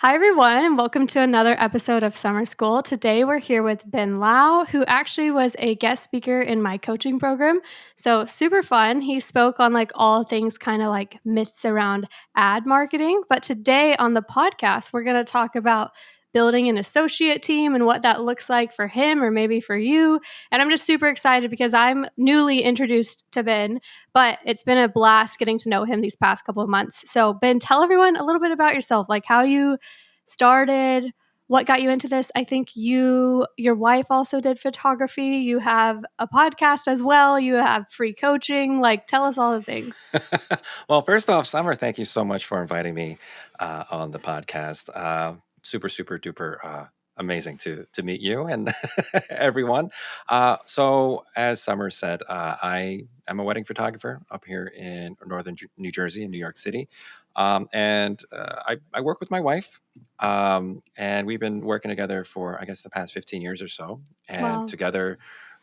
Hi, everyone, and welcome to another episode of Summer School. Today, we're here with Ben Lau, who actually was a guest speaker in my coaching program. So, super fun. He spoke on all things kind of like myths around ad marketing. But today on the podcast, we're going to talk about building an associate team and what that looks like for him or maybe for you. And I'm just super excited because I'm newly introduced to Ben, but it's been a blast getting to know him these past couple of months. So, Ben, tell everyone a little bit about yourself, like how you started, what got you into this. I think your wife also did photography. You have a podcast as well. You have free coaching. Tell us all the things. Well, first off, Summer, thank you so much for inviting me on the podcast. Super, super duper amazing to meet you and everyone. So, as Summer said, I am a wedding photographer up here in northern New Jersey in New York City. And I work with my wife, and we've been working together for, I guess, the past 15 years or so. And Wow. together,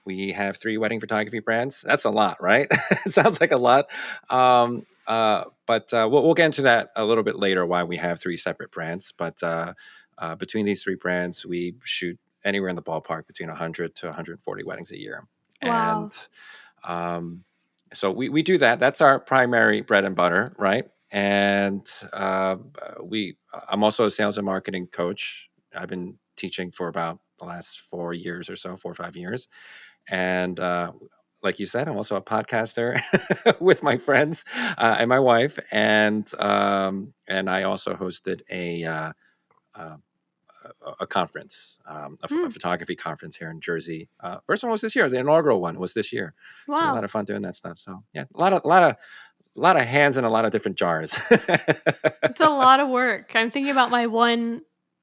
we have three wedding photography brands. That's a lot, right? It sounds like a lot. But we'll get into that a little bit later, why we have three separate brands. But between these three brands, we shoot anywhere in the ballpark between 100 to 140 weddings a year. Wow. And um, so we do that. That's our primary bread and butter, right? And I'm also a sales and marketing coach. I've been teaching for about the last 4 years or so, 4 or 5 years. And like you said, I'm also a podcaster with my friends and my wife, and I also hosted uh, a conference, a Hmm. photography conference here in Jersey. First one was this year. The inaugural one was this year. So we had a lot Wow. of fun doing that stuff. So yeah, a lot of hands in a lot of different jars. It's a lot of work. I'm thinking about my one.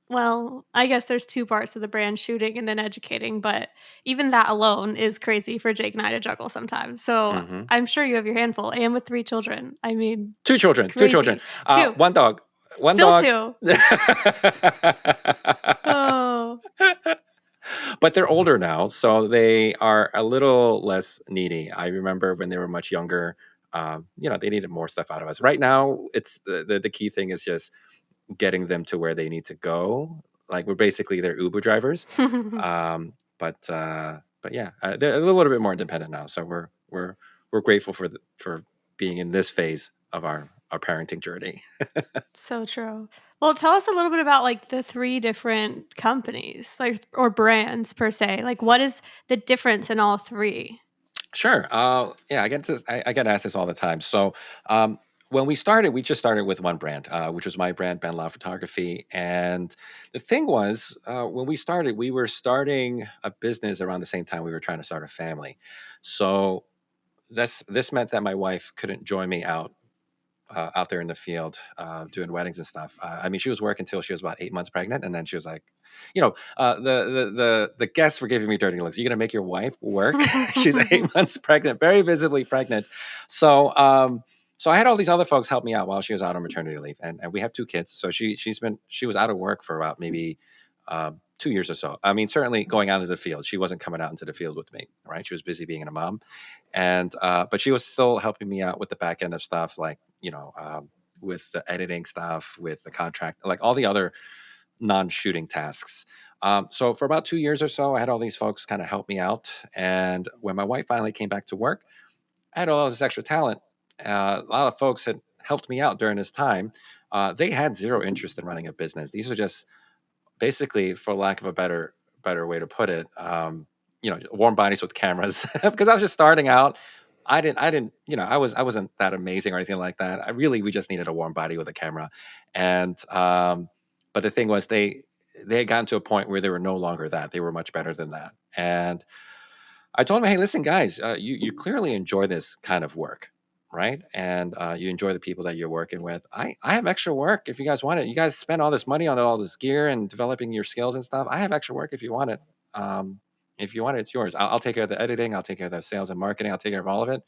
Well, I guess there's two parts of the brand, shooting and then educating, but even that alone is crazy for Jake and I to juggle sometimes. So Hmm. I'm sure you have your handful and with three children. I mean, Two children, two children, crazy. Two. one dog, one Still dog. two. Oh. But they're older now, so they are a little less needy. I remember when they were much younger, they needed more stuff out of us. Right now, it's the key thing is just getting them to where they need to go. Like we're basically their Uber drivers. But yeah, they're a little bit more independent now. So we're grateful for being in this phase of our parenting journey. So true. Well, tell us a little bit about the three different companies, or brands per se. What is the difference in all three? Sure. Yeah, I get asked this all the time. So when we just started with one brand, which was my brand, Ben Lau Photography. And the thing was, when we started, we were starting a business around the same time we were trying to start a family. So this meant that my wife couldn't join me out there in the field doing weddings and stuff. I mean, she was working until she was about 8 months pregnant, and then she was like, the guests were giving me dirty looks. You're gonna make your wife work? She's 8 months pregnant, very visibly pregnant. So I had all these other folks help me out while she was out on maternity leave, and we have two kids. So she was out of work for about maybe 2 years or so. I mean, certainly going out into the field, she wasn't coming out into the field with me, right? She was busy being a mom, and but she was still helping me out with the back end of stuff, like with the editing stuff, with the contract, like all the other non-shooting tasks. So for about 2 years or so, I had all these folks kind of help me out. And when my wife finally came back to work, I had all this extra talent. A lot of folks had helped me out during this time. They had zero interest in running a business. These are just basically, for lack of a better way to put it, warm bodies with cameras. Because I was just starting out. I wasn't that amazing or anything like that. We just needed a warm body with a camera. And but the thing was, they had gotten to a point where they were no longer that. They were much better than that. And I told them, hey, listen, guys, you clearly enjoy this kind of work, right? And you enjoy the people that you're working with. I have extra work if you guys want it. You guys spend all this money on all this gear and developing your skills and stuff. I have extra work if you want it. If you want it, it's yours. I'll take care of the editing. I'll take care of the sales and marketing. I'll take care of all of it.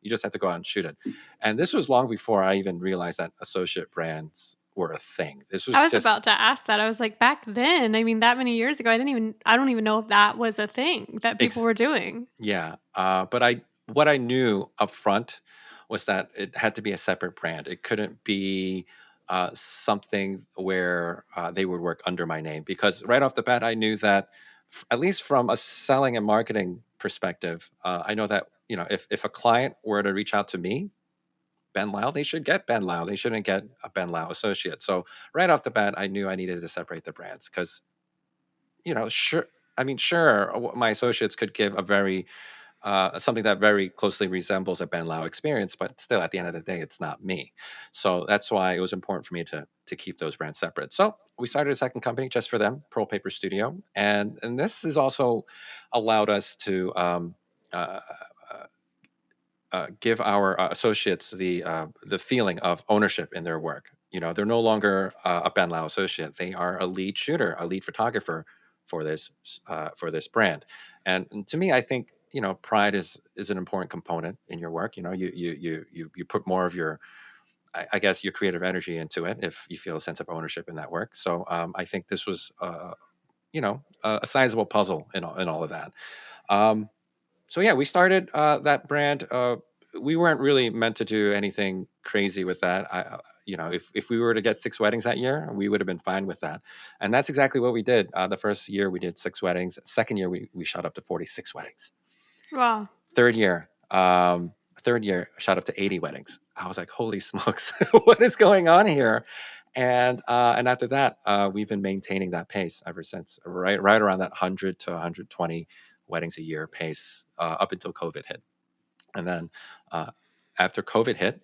You just have to go out and shoot it. And this was long before I even realized that associate brands were a thing. This I was was just about to ask that. I was like, back then, I mean, that many years ago, I don't even know if that was a thing that people ex- were doing. Yeah, but what I knew up front was that it had to be a separate brand. It couldn't be something where they would work under my name, because right off the bat I knew that, at least from a selling and marketing perspective, I know that, if a client were to reach out to me, Ben Lau, they should get Ben Lau. They shouldn't get a Ben Lau associate. So right off the bat, I knew I needed to separate the brands, because, sure, I mean, sure, my associates could give a very something that very closely resembles a Ben Lau experience, but still, at the end of the day, it's not me. So that's why it was important for me to keep those brands separate. So we started a second company just for them, Pearl Paper Studio, and this has also allowed us to. Uh, give our associates the feeling of ownership in their work. They're no longer a Ben Lau associate; they are a lead shooter, a lead photographer for this brand. And to me, I think, pride is an important component in your work. You put more of your, I guess, your creative energy into it if you feel a sense of ownership in that work. So I think this was a sizable puzzle in all of that. Um, so yeah, we started that brand. We weren't really meant to do anything crazy with that. If we were to get 6 weddings that year, we would have been fine with that. And that's exactly what we did. The first year we did 6 weddings. Second year we shot up to 46 weddings. Wow. Third year, shot up to 80 weddings. I was like, holy smokes, what is going on here? And after that, we've been maintaining that pace ever since, right around that 100 to 120 weddings a year pace, up until COVID hit. And then uh, after COVID hit,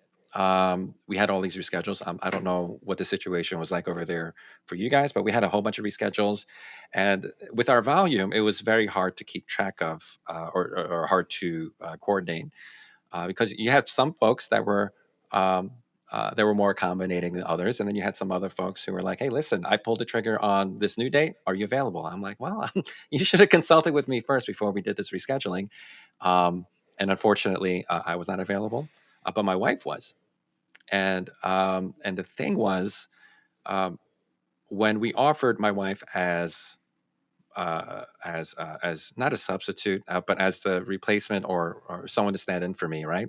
we had all these reschedules. I don't know what the situation was like over there for you guys, but we had a whole bunch of reschedules. And with our volume, it was very hard to keep track of, or hard to coordinate, because you had some folks that were more accommodating than others, and then you had some other folks who were like, "Hey, listen, I pulled the trigger on this new date. Are you available?" I'm like, "Well, you should have consulted with me first before we did this rescheduling." And unfortunately, I was not available, but my wife was. And the thing was, um, when we offered my wife as not a substitute, but as the replacement, or someone to stand in for me, right?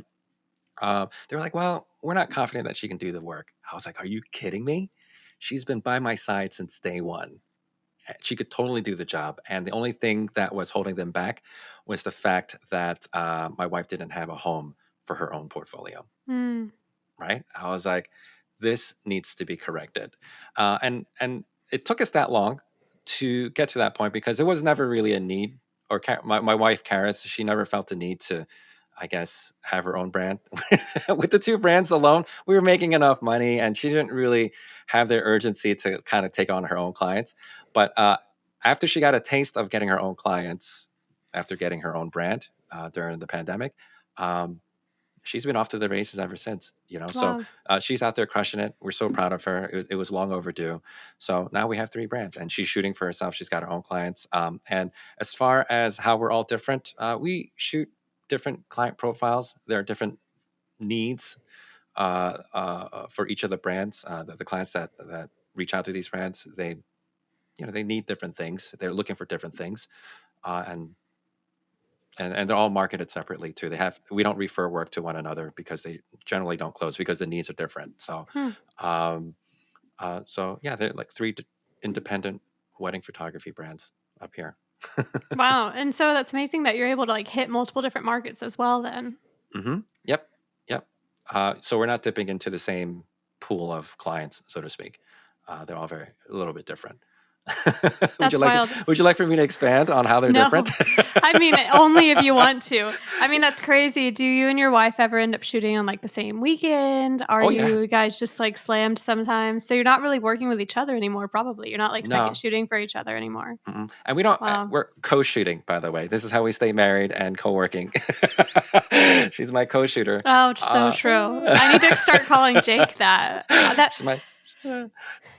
They were like, "Well, we're not confident that she can do the work." I was like, "Are you kidding me? She's been by my side since day one. She could totally do the job." And the only thing that was holding them back was the fact that my wife didn't have a home for her own portfolio. Mm. Right? I was like, "This needs to be corrected," and it took us that long to get to that point, because there was never really a need. Or my wife Karis, she never felt the need to, I guess, have her own brand. With the two brands alone, we were making enough money, and she didn't really have the urgency to kind of take on her own clients. But after she got a taste of getting her own clients, after getting her own brand during the pandemic, um, she's been off to the races ever since. So Wow. she's out there crushing it. We're so proud of her. It was long overdue. So now we have 3 brands, and she's shooting for herself. She's got her own clients. And as far as how we're all different, we shoot different client profiles. There are different needs for each of the brands. The clients that reach out to these brands, they need different things. They're looking for different things, and they're all marketed separately too. We don't refer work to one another, because they generally don't close, because the needs are different. So, Hmm. um, yeah, they're like independent wedding photography brands up here. Wow. And so that's amazing that you're able to like hit multiple different markets as well then. Yep, yep. So we're not dipping into the same pool of clients, so to speak. They're all a little bit different. would you That's like wild. Would you like for me to expand on how they're different? No. I mean, only if you want to. I mean, that's crazy. Do you and your wife ever end up shooting on like the same weekend? Are Oh yeah. you guys just like slammed sometimes? So you're not really working with each other anymore, probably. You're not like second No. shooting for each other anymore. Mm-mm. And we don't. Wow. We're co-shooting, by the way. This is how we stay married and co-working. She's my co-shooter. Oh, so true. I need to start calling Jake that. She's my.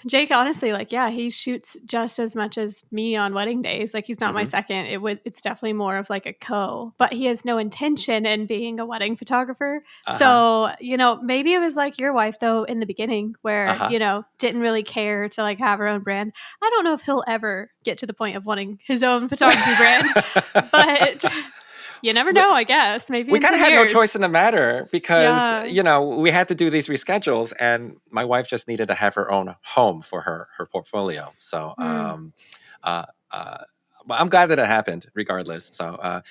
Jake, honestly, like, yeah, he shoots just as much as me on wedding days. Like, he's not my Mhm. second. It's definitely more of like a co, but he has no intention in being a wedding photographer. Uh huh. So, maybe it was like your wife though in the beginning Uh where, huh. didn't really care to like have her own brand. I don't know if he'll ever get to the point of wanting his own photography brand, but You never know, I guess. Maybe We in kind of 10 had no choice years. in the matter because, Yeah. we had to do these reschedules, and my wife just needed to have her own home for her portfolio. So, Hmm. uh, but I'm glad that it happened regardless. So,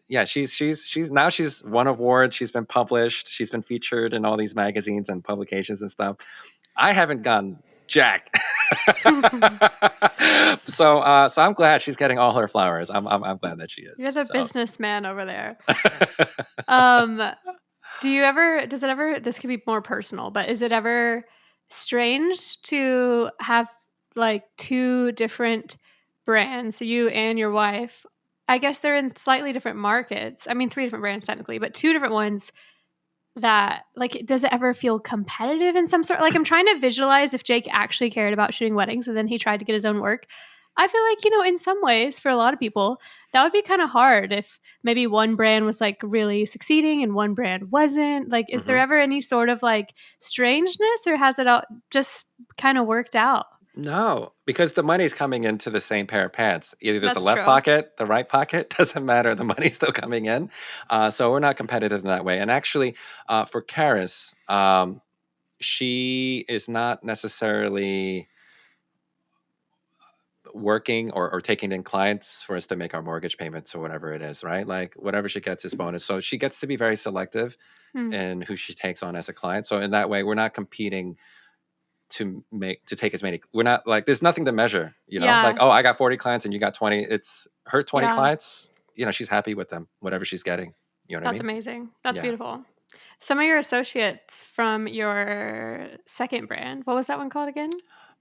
yeah, she's won awards. She's been published. She's been featured in all these magazines and publications and stuff. I haven't gone jack. So I'm glad she's getting all her flowers. I'm glad that she is. You're the So. businessman over there. Um, does it ever, this could be more personal, but is it ever strange to have like two different brands, you and your wife? I guess they're in slightly different markets. I mean, three different brands technically, but two different ones that, like, does it ever feel competitive in some sort? Like, I'm trying to visualize if Jake actually cared about shooting weddings and then he tried to get his own work. I feel like, in some ways, for a lot of people, that would be kind of hard if maybe one brand was like really succeeding and one brand wasn't. Like, is there Mhm. ever any sort of like strangeness, or has it all just kind of worked out? No, because the money's coming into the same pair of pants. Either there's a That's left true. pocket, the right pocket, doesn't matter. The money's still coming in. So we're not competitive in that way. And actually, for Karis, she is not necessarily working or taking in clients for us to make our mortgage payments or whatever it is, right? Like whatever she gets is bonus. So she gets to be very selective Hmm. in who she takes on as a client. So in that way, we're not competing to take as many. We're not like there's nothing to measure, like, Yeah. oh, I got 40 clients and you got 20. It's her 20 Yeah. clients, she's happy with them, whatever she's getting. You know what I That's mean? amazing. That's Yeah. beautiful. Some of your associates from your second brand, what was that one called again?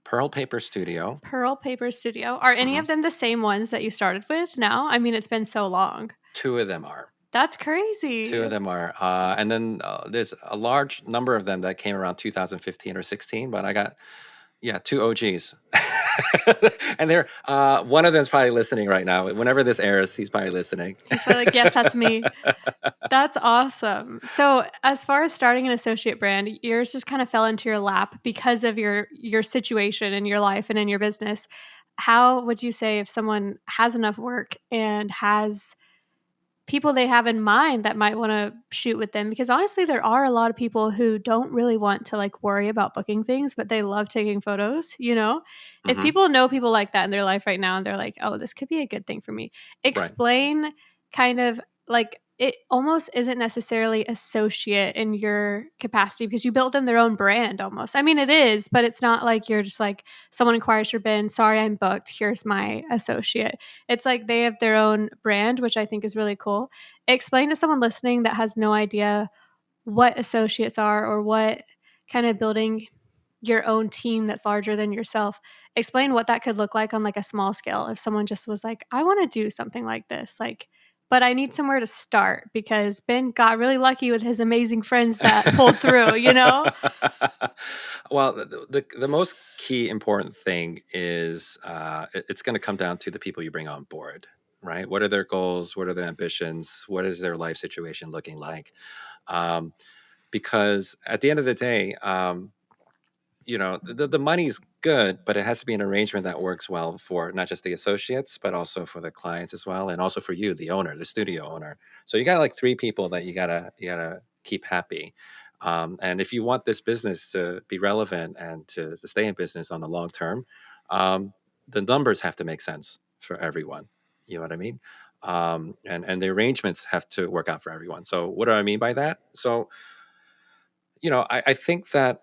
Pearl Paper Studio. Pearl Paper Studio. Are any Hmm. of them the same ones that you started with now? I mean, it's been so long. Two of them are. That's Two crazy. of them are. And then there's a large number of them that came around 2015 or 16, but I got, yeah, two OGs. And they're one of them's probably listening right now. Whenever this airs, he's probably listening. He's probably like, yes, that's me. That's awesome. So, as far as starting an associate brand, yours just kind of fell into your lap because of your situation in your life and in your business. How would you say if someone has enough work and has people they have in mind that might want to shoot with them, because honestly there are a lot of people who don't really want to like worry about booking things, but they love taking photos. If Hmm. people know people like that in their life right now and they're like, oh, this could be a good thing for me, Right. explain kind of like it almost isn't necessarily associate in your capacity because you built them their own brand almost. I mean, it is, but it's not like you're just like someone inquires your bin, sorry, I'm booked, here's my associate. It's like they have their own brand, which I think is really cool. Explain to someone listening that has no idea what associates are or what kind of building your own team that's larger than yourself. Explain what that could look like on like a small scale. If someone just was like, I want to do something like this, like, but I need somewhere to start because Ben got really lucky with his amazing friends that pulled through. Well, the most key important thing is it's going to come down to the people you bring on board, right? What are their goals? What are their ambitions? What is their life situation looking like? Um, because at the end of the day, the money's good, but it has to be an arrangement that works well for not just the associates, but also for the clients as well, and also for you, the owner, the studio owner. So you got like three people that you gotta keep happy. And if you want this business to be relevant and to stay in business on the long term, um, the numbers have to make sense for everyone. You know what I mean? And the arrangements have to work out for everyone. So what do I mean by that? So I think that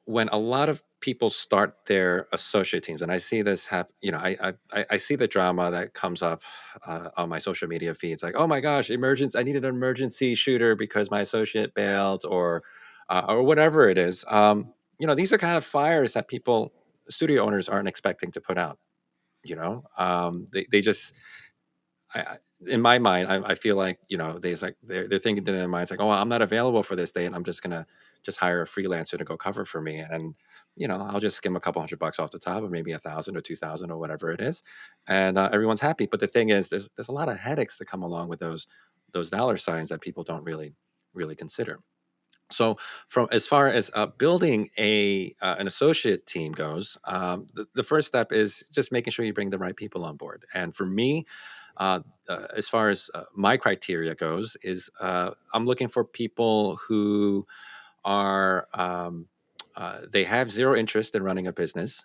when a lot of people start their associate teams, and I see this happen, I see the drama that comes up on my social media feeds, like, oh my gosh, emergency! I need an emergency shooter because my associate bailed, or whatever it is. These are kind of fires that studio owners aren't expecting to put out. They just in my mind, I feel like they're thinking in their minds like, oh, I'm not available for this day, and I'm just gonna just hire a freelancer to go cover for me, and I'll just skim a couple $100 off the top, or maybe 1,000 or 2,000 or whatever it is, and everyone's happy. But the thing is, there's a lot of headaches that come along with those dollar signs that people don't really consider. So, from as far as building an associate team goes, the first step is just making sure you bring the right people on board. And for me, uh, as far as my criteria goes, is I'm looking for people who are they have zero interest in running a business,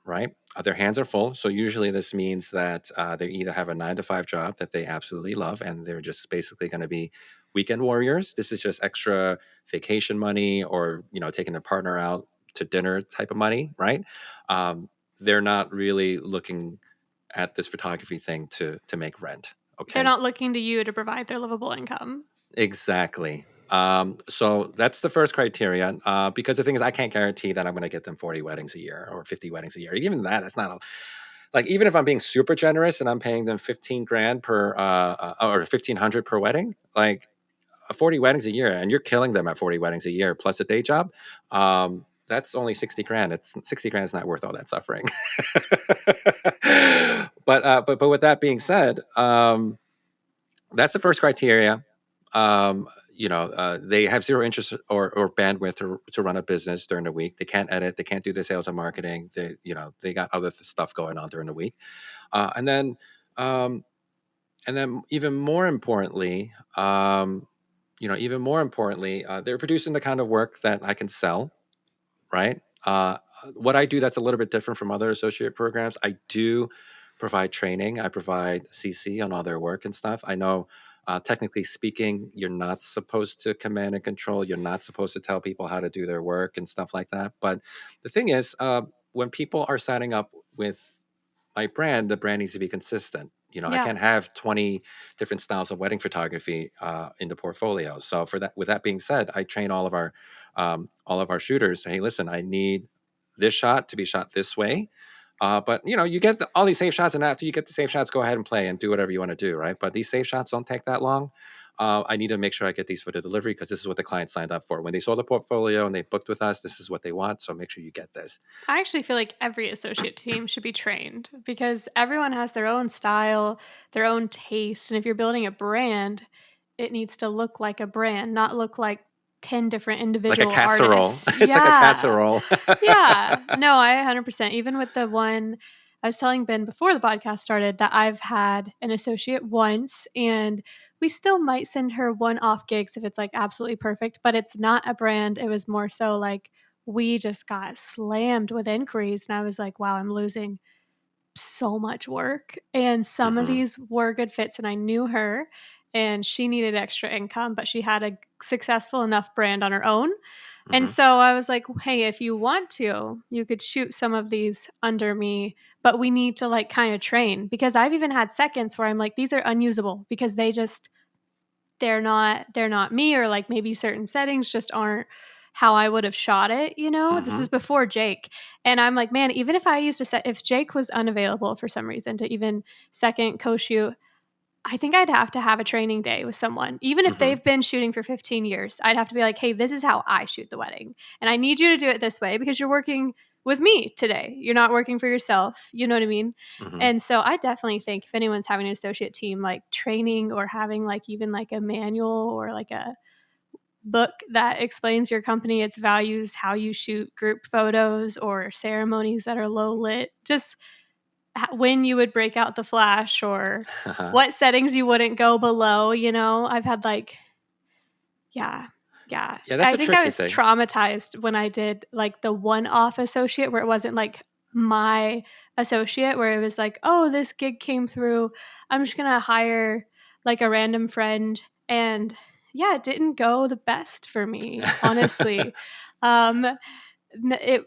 right? Their hands are full. So usually this means that they either have a 9 to 5 job that they absolutely love, and they're just basically going to be weekend warriors. This is just extra vacation money, or taking their partner out to dinner type of money, right? Um, they're not really looking at this photography thing to make rent. They're Okay, not looking to you to provide their livable income. exactly. So that's the first criteria. Because the thing is, I can't guarantee that I'm going to get them 40 weddings a year or 50 weddings a year. Even that's not like, even if I'm being super generous and I'm paying them 15 grand per or 1500 per wedding, like 40 weddings a year, and you're killing them at 40 weddings a year plus a day job. That's only 60 grand. It's 60 grand is not worth all that suffering. But with that being said, that's the first criteria. They have zero interest or bandwidth to run a business during the week. They can't edit. They can't do the sales and marketing. They got other stuff going on during the week. Uh, and then, um, and then even more importantly, they're producing the kind of work that I can sell, right? What I do that's a little bit different from other associate programs. I do provide training. I provide CC on all their work and stuff. I know, technically speaking, you're not supposed to command and control. You're not supposed to tell people how to do their work and stuff like that. But the thing is, when people are signing up with my brand, the brand needs to be consistent. I Yeah. can't have 20 different styles of wedding photography in the portfolio. So with that being said, I train all of our shooters. Hey, listen, I need this shot to be shot this way. But you get all these safe shots, and after you get the safe shots, go ahead and play and do whatever you want to do, right? But these safe shots don't take that long. I need to make sure I get these for the delivery, because this is what the client signed up for when they saw the portfolio and they booked with us. This is what they want, so make sure you get this. I actually feel like every associate team should be trained because everyone has their own style, their own taste. And if you're building a brand, it needs to look like a brand, not look like 10 different Like a individual casserole. artists. It's like a Yeah. casserole. Yeah. No, I 100%. Even with the one I was telling Ben before the podcast started that I've had an associate once, and we still might send her one off gigs if it's like absolutely perfect, but it's not a brand. It was more so like we just got slammed with inquiries, and I was like, wow, I'm losing so much work. And some of Hmm. these were good fits, and I knew her, and she needed extra income, but she had a successful enough brand on her own. And Hmm. so I was like, hey, if you want to, you could shoot some of these under me, but we need to like kind of train, because I've even had seconds where I'm like, these are unusable because they're not me, or like maybe certain settings just aren't how I would have shot it, you know? This Hmm. was before Jake. And I'm like, man, even if I used to set if Jake was unavailable for some reason to even second co-shoot, I think I'd have to have a training day with someone. Even if Hmm. they've been shooting for 15 years, I'd have to be like, hey, this is how I shoot the wedding. And I need you to do it this way because you're working with me today. You're not working for yourself. You know what I mean? Hmm. And so I definitely think if anyone's having an associate team, like training or having like even like a manual or like a book that explains your company, its values, how you shoot group photos or ceremonies that are low lit, just when you would break out the flash or what settings you wouldn't go below, I've had like, yeah, yeah. Yeah, that's I a think I tricky was thing. traumatized when I did like the one off associate where it wasn't like my associate, where it was like, oh, this gig came through. I'm just going to hire like a random friend. And yeah, it didn't go the best for me, honestly. Um, it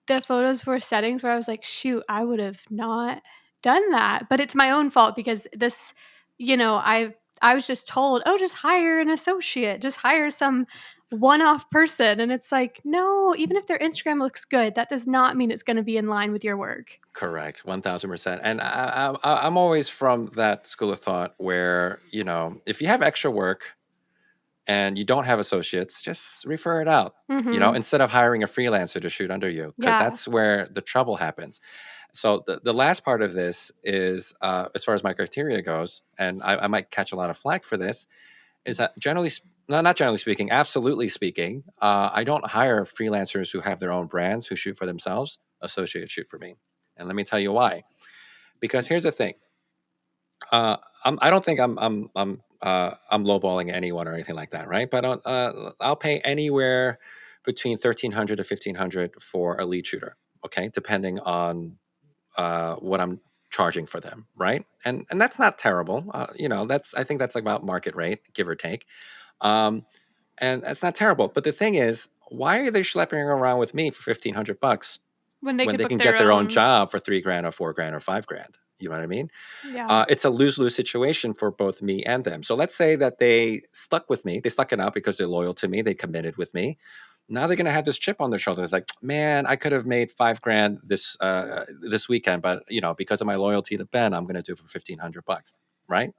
the photos were settings where I was like, shoot, I would have not done that. But it's my own fault because this, I was just told, oh, just hire an associate, just hire some one-off person. And it's like, no, even if their Instagram looks good, that does not mean it's going to be in line with your work. Correct, 1000%. And I'm always from that school of thought where, if you have extra work and you don't have associates, just refer it out, Mm-hmm. instead of hiring a freelancer to shoot under you, because Yeah. that's where the trouble happens. So the last part of this is, as far as my criteria goes, and I might catch a lot of flack for this, is that no, not generally speaking, absolutely speaking, I don't hire freelancers who have their own brands, who shoot for themselves. Associates shoot for me. And let me tell you why. Because here's the thing. uh, I don't think I'm lowballing anyone or anything like that, right? But I'll pay anywhere between 1,300 to 1,500 for a lead shooter, okay, depending on what I'm charging for them, right? And that's not terrible. That's I think that's like about market rate, give or take. Um, and that's not terrible. But the thing is, why are they schlepping around with me for 1,500 bucks When they when could they book can their get their own own. job for 3 grand or 4 grand or 5 grand? You know what I mean? Yeah. It's a lose lose situation for both me and them. So let's say that they stuck with me. They stuck it out because they're loyal to me. They committed with me. Now they're going to have this chip on their shoulder. It's like, man, I could have made 5 grand this weekend, but because of my loyalty to Ben, I'm going to do it for 1,500 bucks, right?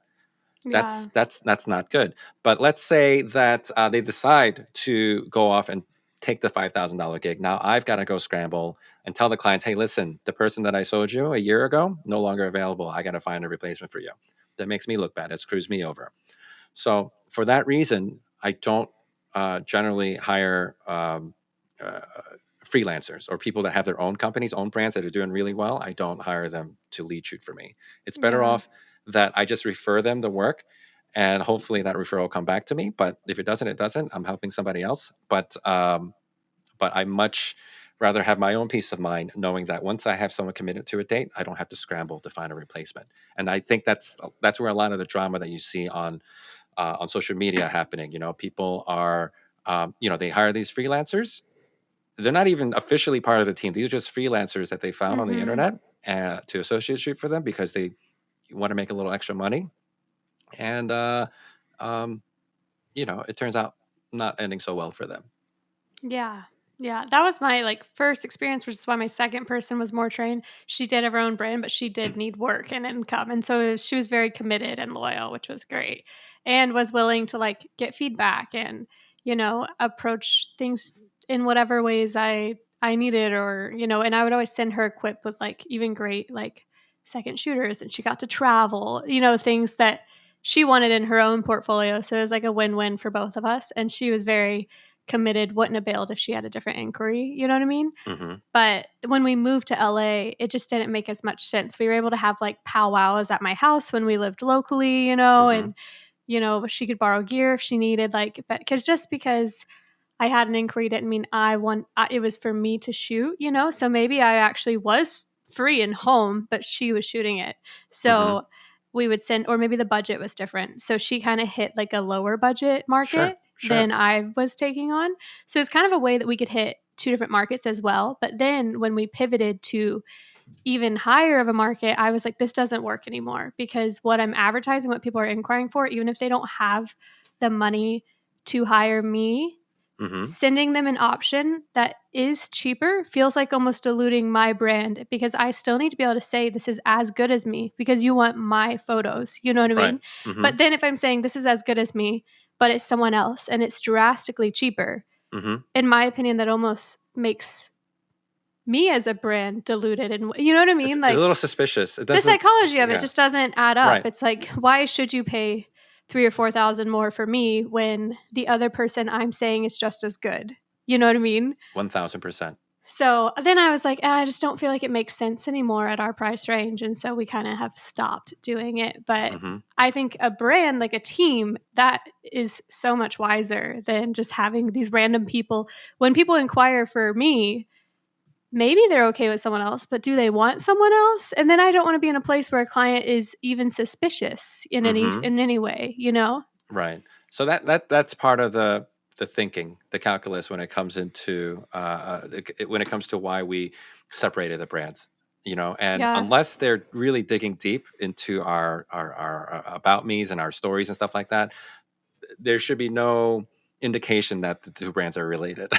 That's Yeah. that's that's not good. But let's say that they decide to go off and take the $5,000 gig. Now I've got to go scramble and tell the clients, hey, listen, the person that I sold you a year ago no longer available. I got to find a replacement for you. That makes me look bad. It screws me over. So for that reason, I don't generally hire uh, freelancers or people that have their own companies, own brands that are doing really well. I don't hire them to lead shoot for me. It's better Yeah. off that I just refer them the work, and hopefully that referral will come back to me. But if it doesn't, it doesn't. I'm helping somebody else. But I much rather have my own peace of mind knowing that once I have someone committed to a date, I don't have to scramble to find a replacement. And I think that's where a lot of the drama that you see on social media happening. People are they hire these freelancers. They're not even officially part of the team. These are just freelancers that they found on the Mhm. internet to associate shoot for them because they want to make a little extra money. And um, it turns out not ending so well for them. Yeah. Yeah, that was my, like, first experience, which is why my second person was more trained. She did have her own brand, but she did need work and income, and so she was very committed and loyal, which was great, and was willing to, like, get feedback and, approach things in whatever ways I needed, or, and I would always send her equipped with, like, even great, like, second shooters, and she got to travel, things that she wanted in her own portfolio, so it was like a win-win for both of us, and she was very committed, wouldn't have bailed if she had a different inquiry. You know what I mean? Hmm. But when we moved to LA, it just didn't make as much sense. We were able to have like powwows at my house when we lived locally, Hmm. and she could borrow gear if she needed, like, because just because I had an inquiry didn't mean it was for me to shoot, So maybe I actually was free and home, but she was shooting it. Hmm. So we would send, or maybe the budget was different. So she kind of hit like a lower budget market Sure, sure. than I was taking on. So it's kind of a way that we could hit two different markets as well. But then when we pivoted to even higher of a market, I was like, this doesn't work anymore, because what I'm advertising, what people are inquiring for, even if they don't have the money to hire me, Hmm. sending them an option that is cheaper feels like almost diluting my brand, because I still need to be able to say this is as good as me because you want my photos. You know what I Right. mean? Hmm. But then if I'm saying this is as good as me, but it's someone else and it's drastically cheaper, Hmm. in my opinion, that almost makes me as a brand diluted. And you know what I mean? It's a Like, little suspicious. It the doesn't. psychology of it Yeah. just doesn't add up. Right. It's like, why should you pay 3 or 4 thousand more for me when the other person I'm saying is just as good? You know what I mean? 1,000%. So then I was like, I just don't feel like it makes sense anymore at our price range. And so we kind of have stopped doing it. But Hmm. I think a brand, like a team, that is so much wiser than just having these random people. When people inquire for me, maybe they're okay with someone else, but do they want someone else? And then I don't want to be in a place where a client is even suspicious in any Hmm. way, Right. So that's part of the thinking, the calculus when it comes into when it comes to why we separated the brands. And Yeah. unless they're really digging deep into our about me's and our stories and stuff like that, there should be no indication that the two brands are related.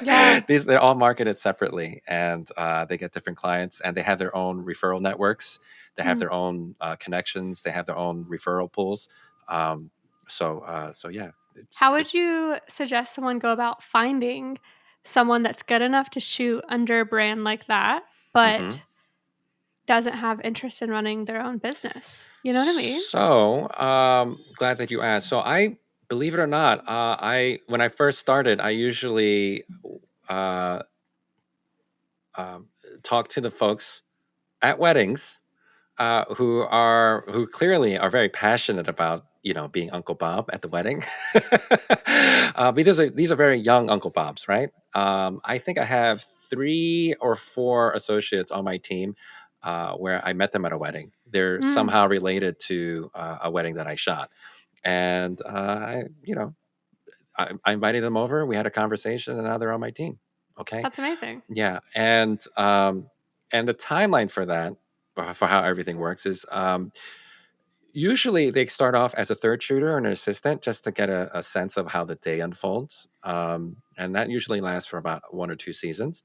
Yeah. They're all marketed separately, and they get different clients, and they have their own referral networks. They have Hmm. their own connections. They have their own referral pools. Um, so yeah, How would it's. you suggest someone go about finding someone that's good enough to shoot under a brand like that, Hmm. but doesn't have interest in running their own business? You know what I mean? So glad that you asked. So I believe it or not, I when I first started, I usually uh, um, talk to the folks at weddings who clearly are very passionate about being Uncle Bob at the wedding. Because these are very young Uncle Bobs, right? I think I have 3 or 4 associates on my team where I met them at a wedding. They're Mm, somehow related to a wedding that I shot, and I invited them over. We had a conversation, and now they're on my team. Okay, that's amazing. yeah, and the timeline for that, for how everything works, is usually they start off as a third shooter or an assistant just to get a sense of how the day unfolds, and that usually lasts for about 1 or 2 seasons,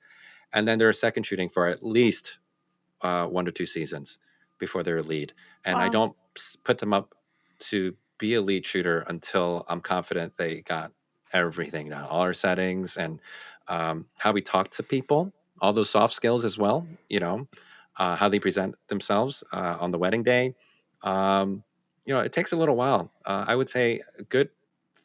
and then they're second shooting for at least 1 to 2 seasons before they're a lead. And I Wow. don't put them up to be a lead shooter until I'm confident they got everything down, all our settings, and how we talk to people, all those soft skills as well, how they present themselves on the wedding day. Um, it takes a little while. I would say a good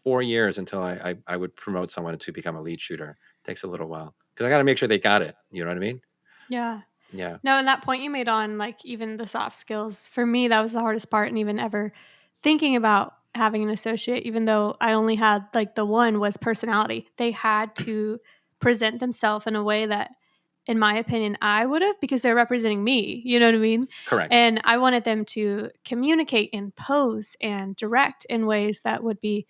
4 years until I would promote someone to become a lead shooter. It takes a little while because I got to make sure they got it. You know what I mean? Yeah. Yeah. No, and that point you made on like even the soft skills, for me, that was the hardest part. And even ever thinking about having an associate, even though I only had like the one, was personality. They had to present themselves in a way that, in my opinion, I would have, because they're representing me. You know what I mean? Correct. And I wanted them to communicate and pose and direct in ways that would be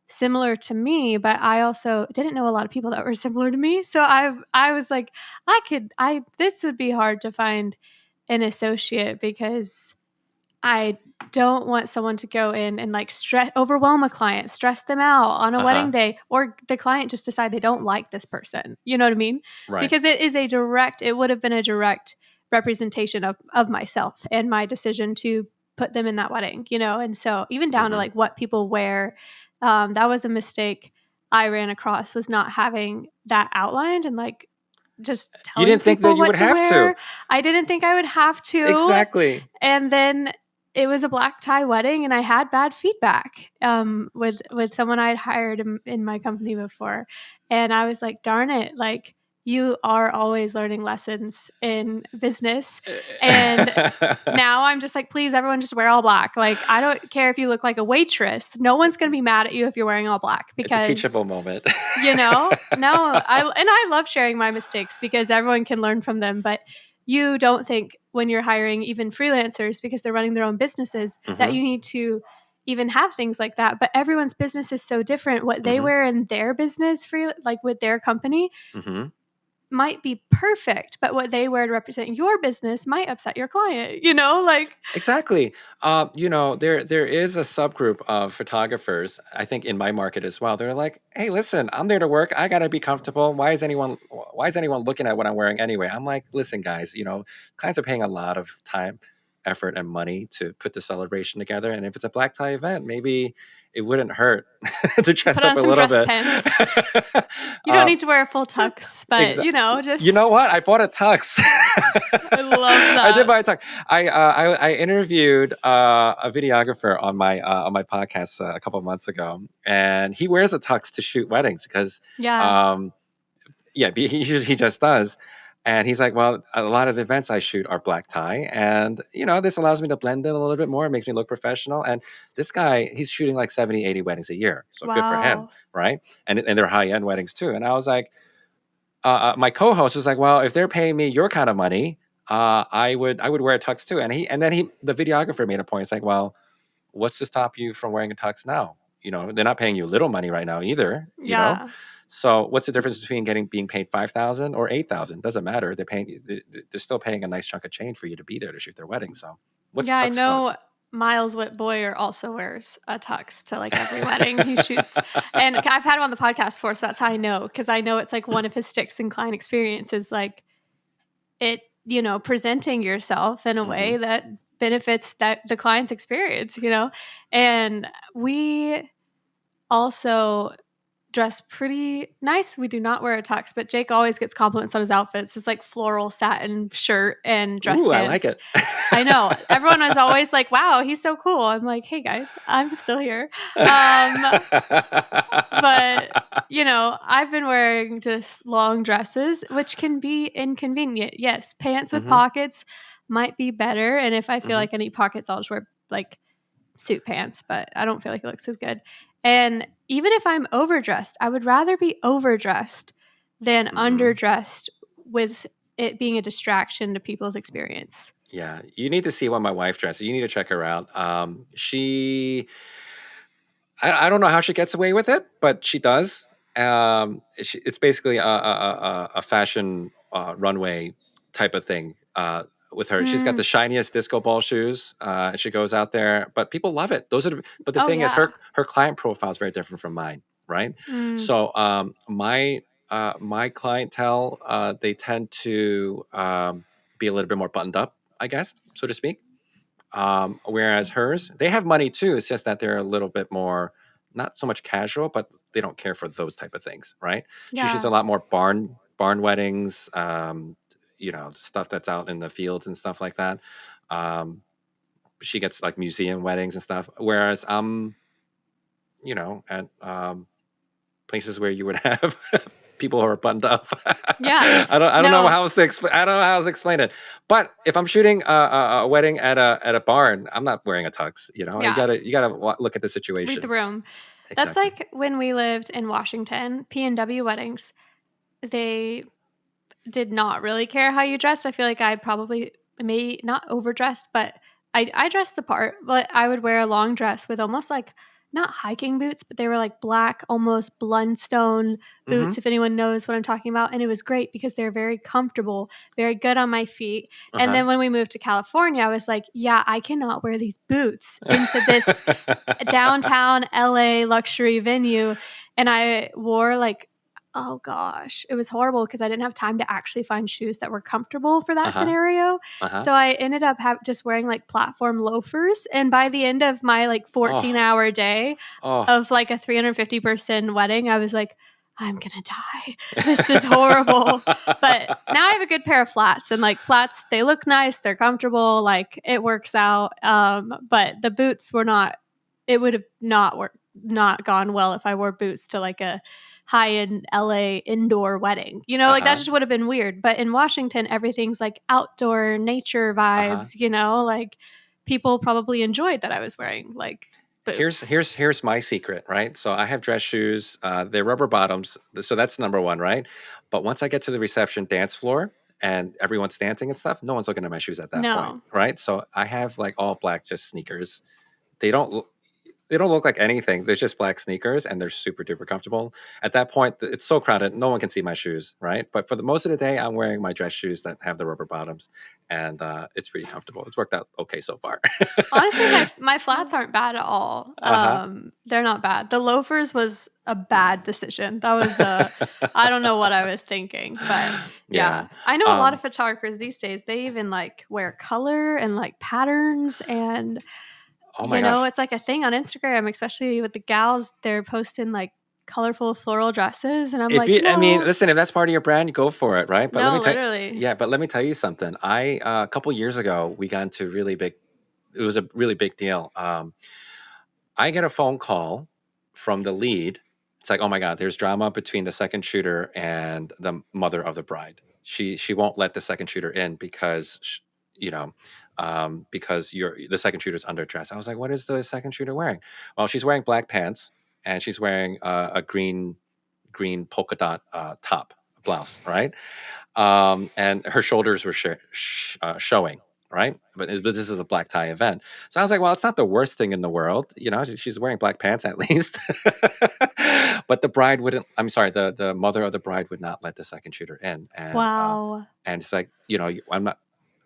similar to me, but I also didn't know a lot of people that were similar to me. So I was like, this would be hard to find an associate, because I don't want someone to go in and like overwhelm a client, stress them out on a wedding Uh-huh. day, or the client just decide they don't like this person. You know what I mean? Right. Because it would have been a direct representation of myself and my decision to put them in that wedding, And so even down to Mhm. like what people wear, that was a mistake I ran across, was not having that outlined and like just You telling didn't think that people you what would to have to. wear. I didn't think I would have to. Exactly. And then it was a black tie wedding, and I had bad feedback with someone I'd hired in my company before, and I was like, "Darn it!" Like, you are always learning lessons in business, and now I'm just like, please, everyone, just wear all black. Like, I don't care if you look like a waitress. No one's going to be mad at you if you're wearing all black, It's a because teachable moment. no, I love sharing my mistakes because everyone can learn from them. But you don't think, when you're hiring even freelancers because they're running their own businesses, that Mhm. you need to even have things like that. But everyone's business is so different. What they Mhm. wear in their business, like with their company, Mhm. might be perfect, but what they wear to represent your business might upset your client. Like, Exactly. There is a subgroup of photographers, I think, in my market as well. They're like, "Hey, listen, I'm there to work. I gotta be comfortable. Why is anyone looking at what I'm wearing anyway?" I'm like, "Listen, guys, clients are paying a lot of time, effort, and money to put the celebration together. And if it's a black tie event, maybe it wouldn't hurt to dress put up on a some little dress bit." pants. You don't uh, need to wear a full tux, but You just know what? I bought a tux. I love I did buy a that. tux. I interviewed a videographer on my podcast a couple of months ago, and he wears a tux to shoot weddings because, Yeah. um, yeah, he just does. And he's like, well, a lot of the events I shoot are black tie, and this allows me to blend in a little bit more. It makes me look professional. And this guy, he's shooting like 70, 80 weddings a year, so good for him, Wow. right? And they're high end weddings too. And I was like, my co-host was like, "Well, if they're paying me your kind of money, I would wear a tux too." And then the videographer made a point. It's like, "Well, what's to stop you from wearing a tux now? They're not paying you little money right now either. Yeah. So what's the difference between being paid 5,000 or 8,000? Doesn't matter. They're still paying a nice chunk of change for you to be there to shoot their wedding. So what's Yeah, the I tux cost?" know Miles Whit Boyer also wears a tux to like every wedding he shoots. And I've had him on the podcast before, so that's how I know, because I know it's like one of his sticks in client experiences, like presenting yourself in a Hmm. way that benefits the client's experience. And we also dress pretty nice. We do not wear a tux, but Jake always gets compliments on his outfits. His like floral satin shirt and dress Ooh, I like pants. it. I know. Everyone was always like, wow, he's so cool. I'm like, hey guys, I'm still here. But I've been wearing just long dresses, which can be inconvenient. Yes, pants with hmm pockets might be better. And if I feel hmm like I need pockets, I'll just wear like suit pants, but I don't feel like it looks as good. And even if I'm overdressed, I would rather be overdressed than hmm underdressed with it being a distraction to people's experience. Yeah, you need to see what my wife dresses. You need to check her out. I don't know how she gets away with it, but she does. It's basically a fashion runway type of thing with her. She's got Mm. the shiniest disco ball shoes. And she goes out there, but people love it. But the Oh, thing is, yeah. her client profile is very different from mine, right? Mm. So my clientele, they tend to be a little bit more buttoned up, I guess, so to speak. Whereas hers, they have money too. It's just that they're a little bit more, not so much casual, but they don't care for those type of things, right? She's just a Yeah. lot more barn weddings, stuff that's out in the fields and stuff like that. Um, she gets like museum weddings and stuff. Whereas I'm, at places where you would have people who are buttoned up. Yeah. I don't know No. how else to I don't know how else to explain it. But if I'm shooting a wedding at a barn, I'm not wearing a tux. You Yeah. gotta look at the Read the situation. room. That's Exactly. like when we lived in Washington, P&W weddings. They did not really care how you dressed. I feel like I probably may not overdressed, but I dressed the part. But I would wear a long dress with almost like not hiking boots, but they were like black, almost Blundstone Mm-hmm. boots, if anyone knows what I'm talking about. And it was great because they're very comfortable, very good on my feet. And Uh then when we moved to California, I was like, yeah, I cannot wear these boots into this huh. downtown LA luxury venue. And I wore like, oh gosh, it was horrible because I didn't have time to actually find shoes that were comfortable for uh that huh. scenario. Uh huh. So I ended up just wearing like platform loafers. And by the end of my like Oh 14-hour day oh. of like a 350-person wedding, I was like, I'm gonna die. This is horrible. But now I have a good pair of flats, and like flats, they look nice, they're comfortable, like it works out. But the boots were not. It would have not gone well if I wore boots to like a high-end LA indoor wedding. uh Like that huh. just would have been weird. But in Washington, everything's like outdoor nature Uh huh. vibes. Like people probably enjoyed that I was wearing like Here's boots. here's here's my secret, right? So I have dress shoes. They're rubber bottoms, so that's number one, right? But once I get to the reception dance floor and everyone's dancing and stuff, no one's looking at my shoes at that point, No. right? So I have like all black, just sneakers. They don't they don't look like anything. They're just black sneakers and they're super duper comfortable. At that point, it's so crowded, no one can see my shoes, right? But for the most of the day, I'm wearing my dress shoes that have the rubber bottoms, and it's pretty comfortable. It's worked out okay so far. Honestly, my flats aren't bad at all. Uh huh. They're not bad. The loafers was a bad decision. That was a I don't know what I was thinking, but Yeah. yeah. I know a lot of Um, photographers these days, they even like wear color and like patterns and oh my gosh. it's like a thing on Instagram, especially with the gals, they're posting like colorful floral dresses and I'm If like, you, I mean, "No. listen, if that's part of your brand, go for it, right? But let No, me tell, literally." yeah, but let me tell you something. A couple years ago, we got into really big. It was a really big deal. I get a phone call from the lead. It's like, oh my god, there's drama between the second shooter and the mother of the bride. She won't let the second shooter in because you know because the second shooter's underdressed. I was like, what is the second shooter wearing? Well, she's wearing black pants and she's wearing a green polka dot top blouse, right? And her shoulders were showing, right? But this is a black tie event, so I was like, well, it's not the worst thing in the world, she's wearing black pants at least. But the bride wouldn't. I'm sorry, the mother of the bride would not let the second shooter in, Wow. and it's like, I'm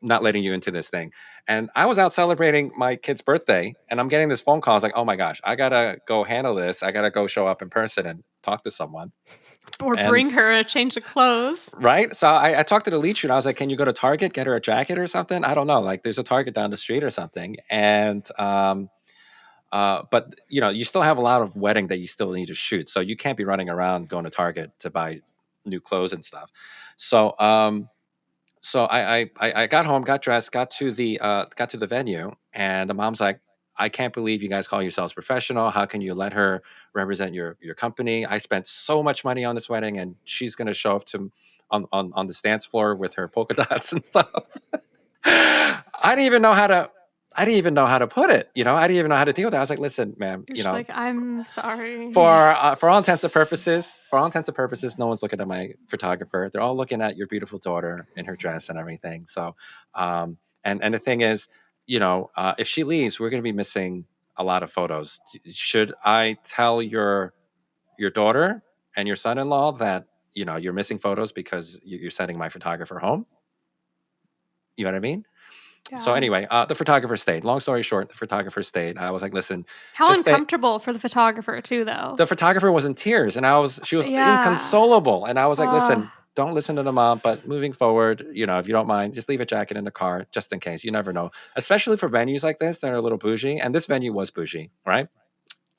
not letting you into this thing. And I was out celebrating my kid's birthday, and I'm getting this phone call. I was like, oh my gosh, I gotta go handle this. I gotta go show up in person and talk to someone. Or And bring her a change of clothes. right, so I talked to the lead shooter. I was like, can you go to Target, get her a jacket or something? I don't know, like there's a Target down the street or something. And But you still have a lot of wedding that you still need to shoot, so you can't be running around going to Target to buy new clothes and stuff. So I got home, got dressed, got to the venue, and the mom's like, "I can't believe you guys call yourselves professional. How can you let her represent your company? I spent so much money on this wedding, and she's going to show up to on the dance floor with her polka dots and stuff." I didn't even know how to. I didn't even know how to put it. I didn't even know how to deal with it. I was like, "Listen, ma'am. You're just like, I'm sorry. For all intents and purposes, no one's looking at my photographer. They're all looking at your beautiful daughter in her dress and everything. So, and the thing is, if she leaves, we're going to be missing a lot of photos. Should I tell your daughter and your son-in-law that you're missing photos because you're sending my photographer home? You know what I mean? So Yeah. anyway, the photographer stayed. Long story short, the photographer stayed. I was like, listen, How just stay. uncomfortable for the photographer too, though. The photographer was in tears, and she was Yeah. inconsolable, and I was like, Uh, listen, don't listen to the mom, but moving forward, if you don't mind, just leave a jacket in the car just in case. You never know, especially for venues like this that are a little bougie, and this venue was bougie, right?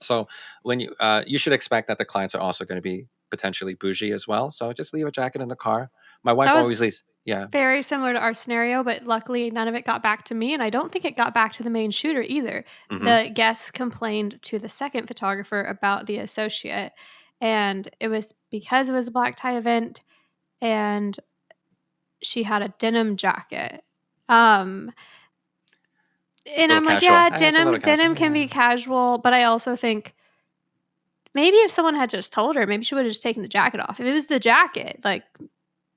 So when you should expect that the clients are also going to be potentially bougie as well, so just leave a jacket in the car. My that wife always was leaves. Yeah. very similar to our scenario, but luckily none of it got back to me, and I don't think it got back to the main shooter either. Hmm. The guests complained to the second photographer about the associate, and it was because it was a black tie event, and she had a denim jacket. Um, It's and a little I'm like, casual. yeah, It's a little denim casual. can Yeah. be casual, but I also think maybe if someone had just told her, maybe she would have just taken the jacket off. If it was the jacket, like,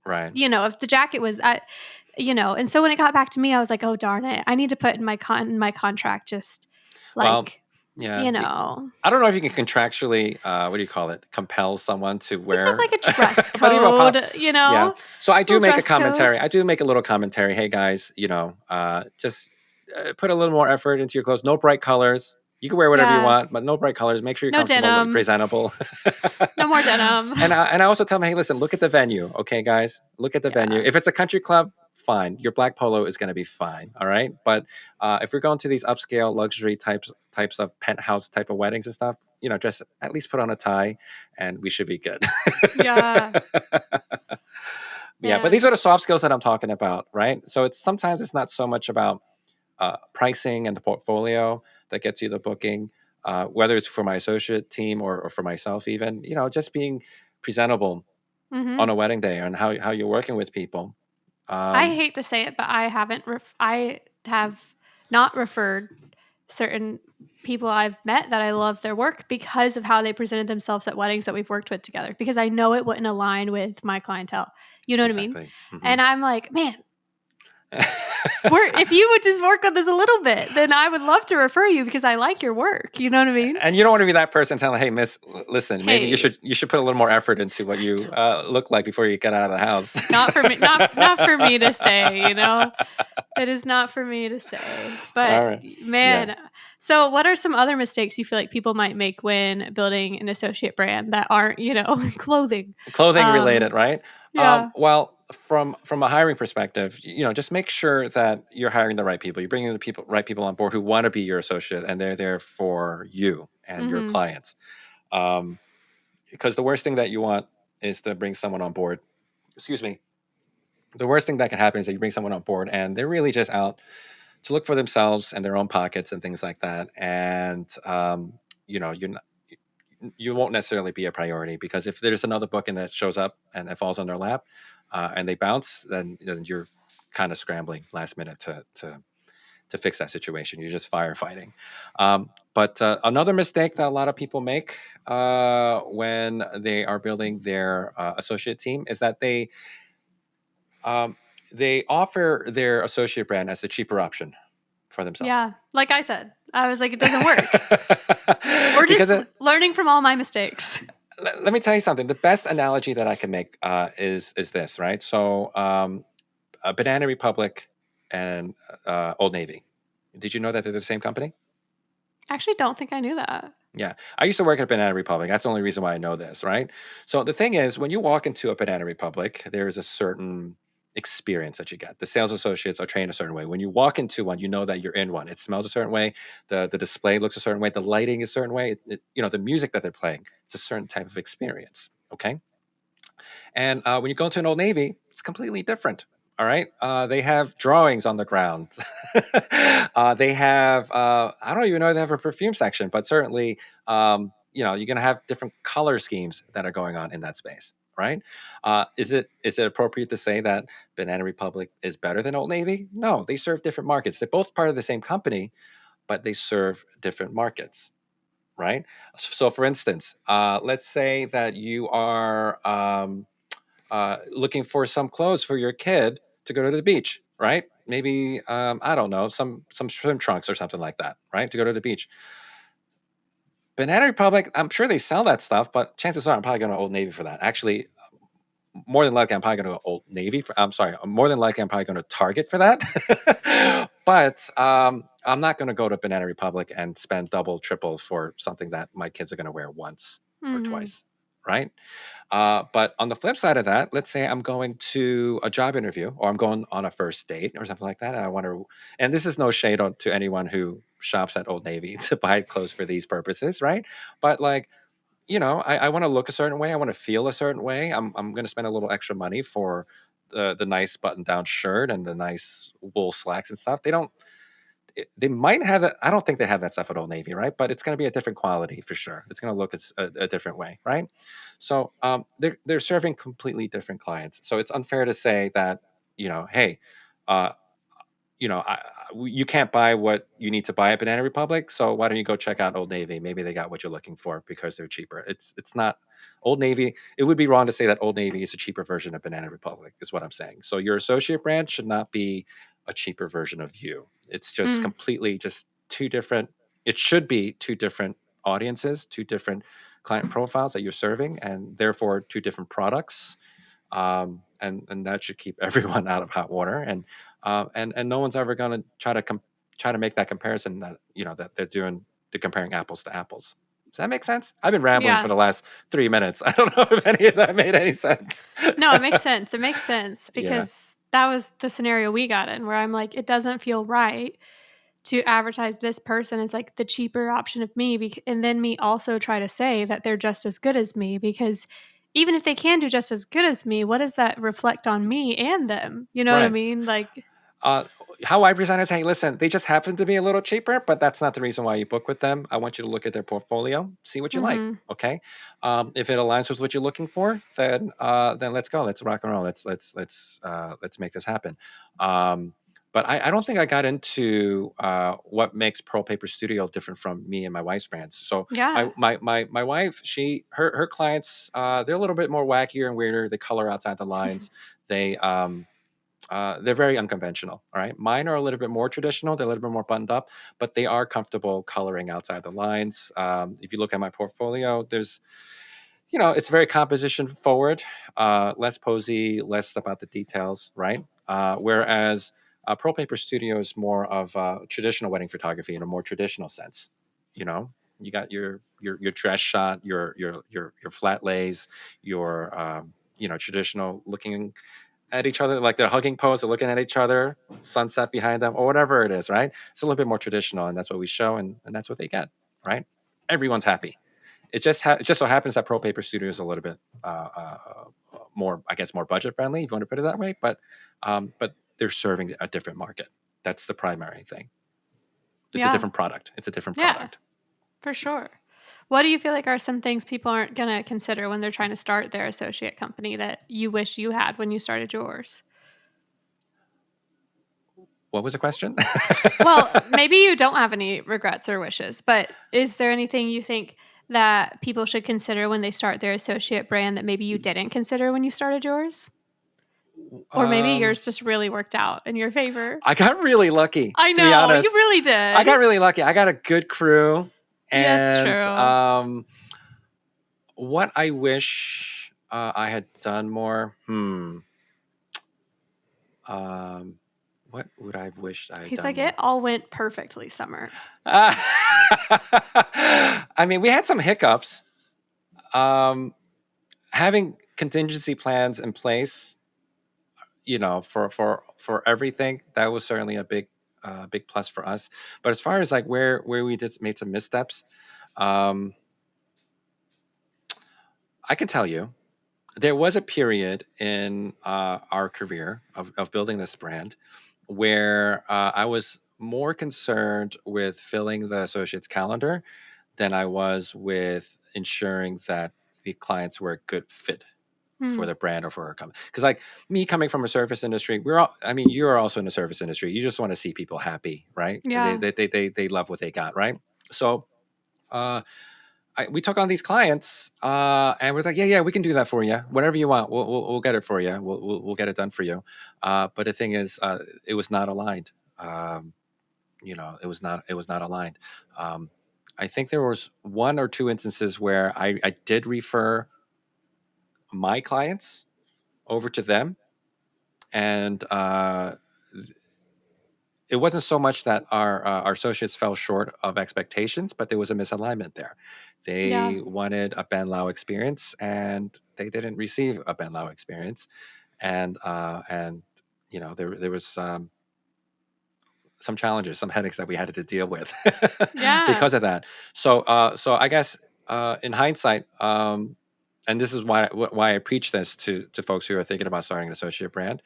Right. if the jacket was and so when it got back to me, I was like, oh darn it, I need to put in in my contract, just Well, like, yeah. you know, I don't know if you can contractually, what do you call it, compel someone to you could have wear, like a dress but even code, yeah. So I do little make a dress code. commentary. I do make a little commentary. Hey guys, just put a little more effort into your clothes. No bright colors. You can wear whatever you Yeah, want, but no bright colors. Make sure you're no comfortable, look denim, presentable. no more denim. And I also tell them, hey, listen, look at the venue, okay, guys, look at the venue. Yeah. If it's a country club, fine, your black polo is going to be fine, all right. But if we're going to these upscale luxury types of penthouse type of weddings and stuff, just at least put on a tie, and we should be good. Yeah, Yeah, but these man. are the soft skills that I'm talking about, right? So it's not so much about pricing and the portfolio that gets you the booking, whether it's for my associate team or for myself, even, just being presentable on Hmm. a wedding day and how you're working with people. I Um, hate to say it, but I haven't. I have not referred certain people I've met that I love their work because of how they presented themselves at weddings that we've worked with together. Because I know it wouldn't align with my clientele. You know what I mean? exactly. Hmm. And I'm like, man, if you would just work on this a little bit, then I would love to refer you because I like your work. You know what I mean? And you don't want to be that person telling, "Hey, miss, listen, maybe you Hey, should put a little more effort into what you look like before you get out of the house." not for me, not for me to say. It is not for me to say. All But right. Yeah. man, so what are some other mistakes you feel like people might make when building an associate brand that aren't, clothing? Clothing Um, related, right? yeah. Well, from a hiring perspective, just make sure that you're hiring the right people. You're bringing the right people on board who want to be your associate, and they're there for you and your Mhm. clients. Um, because the worst thing that you want is to bring someone on board. Excuse me. The worst thing that can happen is that you bring someone on board and they're really just out to look for themselves and their own pockets and things like that. And you're not, you won't necessarily be a priority, because if there's another booking that shows up and it falls on their lap, and they bounce, then you're kind of scrambling last minute to fix that situation. You're just firefighting. But another mistake that a lot of people make when they are building their associate team is that um, they offer their associate brand as a cheaper option for themselves. Yeah. Like I said, I was like, it doesn't work. We're Because just learning from all my mistakes. let me tell you something. The best analogy that I can make is this, right? So, Banana Republic and Old Navy. Did you know that they're the same company? I actually don't think I knew that. Yeah, I used to work at Banana Republic. That's the only reason why I know this, right? So the thing is, when you walk into a Banana Republic, there is a certain experience that you get. The sales associates are trained a certain way. When you walk into one, you know that you're in one. It smells a certain way. The display looks a certain way. The lighting is a certain way. The music that they're playing, it's a certain type of experience. Okay. And when you go to an Old Navy, it's completely different. All right. They have drawings on the ground. They have, I don't even know if they have a perfume section, but certainly, you're going to have different color schemes that are going on in that space. Right? Is it appropriate to say that Banana Republic is better than Old Navy? No, they serve different markets. They're both part of the same company, but they serve different markets. Right? So, for instance, let's say that you are looking for some clothes for your kid to go to the beach, right? Maybe I don't know, some swim trunks or something like that, right? To go to the beach. Banana Republic, I'm sure they sell that stuff, but chances are I'm probably going to Old Navy for that. Actually, more than likely, I'm probably going to Old Navy. I'm sorry, more than likely, I'm probably going to Target for that. But I'm not going to go to Banana Republic and spend double, triple for something that my kids are going to wear once or Mm-hmm. twice, right? But on the flip side of that, let's say I'm going to a job interview or I'm going on a first date or something like that. And I want to, and this is no shade to anyone who shops at Old Navy to buy clothes for these purposes, right? But like, I want to look a certain way. I want to feel a certain way. I'm going to spend a little extra money for the nice button down shirt and the nice wool slacks and stuff. They might have it. I don't think they have that stuff at Old Navy, right? But it's going to be a different quality for sure. It's going to look a different way, right? So they're serving completely different clients. So it's unfair to say that hey, uh, you can't buy what you need to buy at Banana Republic. So why don't you go check out Old Navy? Maybe they got what you're looking for because they're cheaper. It's not Old Navy. It would be wrong to say that Old Navy is a cheaper version of Banana Republic, is what I'm saying. So your associate brand should not be a cheaper version of you. It's just Mm. completely just two different. It should be two different audiences, two different client profiles that you're serving, and therefore two different products, and that should keep everyone out of hot water. And no one's ever going to try to make that comparison that that they're comparing apples to apples. Does that make sense? I've been rambling for Yeah. the last 3 minutes. I don't know if any of that made any sense. No, it makes sense. It makes sense Yeah, because that was the scenario we got in where I'm like, it doesn't feel right to advertise this person as like the cheaper option of me and then me also try to say that they're just as good as me because even if they can do just as good as me, what does that reflect on me and them? You know what I right. mean? Like, Uh, how I present is, hey, listen, they just happen to be a little cheaper, but that's not the reason why you book with them. I want you to look at their portfolio, see what you like. mhm. Okay, if it aligns with what you're looking for, then let's go. Let's rock and roll. Let's make this happen. But I don't think I got into what makes Pearl Paper Studio different from me and my wife's brands. So Yeah. my wife, her clients, they're a little bit more wackier and weirder. They color outside the lines. They they're very unconventional. All right. Mine are a little bit more traditional. They're a little bit more buttoned up, but they are comfortable coloring outside the lines. If you look at my portfolio, it's very composition forward, less posy, less about the details, right? Whereas Pearl Paper Studio is more of traditional wedding photography in a more traditional sense. You know, you got your dress shot, your flat lays, your traditional looking at each other, like they're hugging pose, they're looking at each other, sunset behind them, or whatever it is, right? It's a little bit more traditional, and that's what we show, and that's what they get, right? Everyone's happy. It just so happens that Pro Paper Studio is a little bit more, I guess, more budget friendly, if you want to put it that way. But they're serving a different market. That's the primary thing. It's a Yeah. different product. It's a different Yeah, product. for sure. What do you feel like are some things people aren't going to consider when they're trying to start their associate company that you wish you had when you started yours? What was the question? Well, maybe you don't have any regrets or wishes, but is there anything you think that people should consider when they start their associate brand that maybe you didn't consider when you started yours? Or maybe um, yours just really worked out in your favor? I got really lucky, I to be know, you honest. really I did. got really lucky. I got a good crew, Yeah, it's and true. what I wish I had done more. Um, what would I have wished I had He's done like, it more? all went perfectly, Summer. Uh, I mean, we had some hiccups. Um, Having contingency plans in place, for everything, that was certainly a big plus for us. But as far as like where we did made some missteps, um, I can tell you there was a period in our career of building this brand where I was more concerned with filling the associate's calendar than I was with ensuring that the clients were a good fit for Hmm. the brand or for our company. Because like me coming from a service industry, we're all, I mean, you're also in the service industry. You just want to see people happy, right? They Yeah. they love what they got, right? So uh, we took on these clients, and we're like, yeah, we can do that for you. Whatever you want, we'll get it for you. We'll get it done for you. But the thing is, it was not aligned. Um, it was not aligned. Um, I think there was one or two instances where I did refer my clients over to them, and it wasn't so much that our associates fell short of expectations, but there was a misalignment there. Yeah. They wanted a Ben Lau experience, and they didn't receive a Ben Lau experience, and there was some challenges, some headaches that we had to deal with Yeah. because of that. So I guess in hindsight, and this is why I preach this to folks who are thinking about starting an associate brand.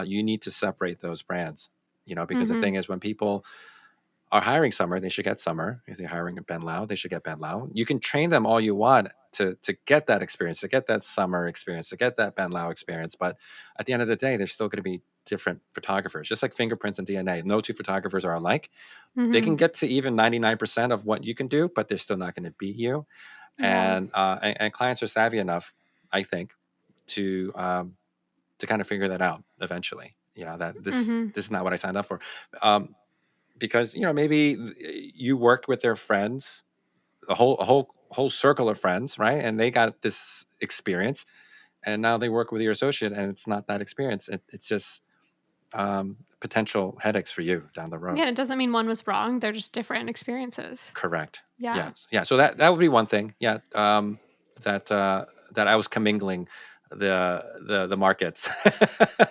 You need to separate those brands, because the Hmm. thing is, when people are hiring summer, they should get summer. If they're hiring a Ben Lau, they should get Ben Lau. You can train them all you want to get that experience, to get that summer experience, to get that Ben Lau experience. But at the end of the day, they're still going to be different photographers, just like fingerprints and DNA. No two photographers are alike. They can Hmm. get to even 99% of what you can do, but they're still not going to beat you. Yeah. And clients are savvy enough, I think, to kind of figure that out eventually. That this Hmm. this is not what I signed up for. Um, because maybe you worked with their friends, a whole circle of friends, right? And they got this experience, and now they work with your associate, and it's not that experience. It's just potential headaches for you down the road. Yeah. It doesn't mean one was wrong. They're just different experiences. Correct. Yeah. Yes. Yeah. So that would be one thing. Yeah. That I was commingling the markets.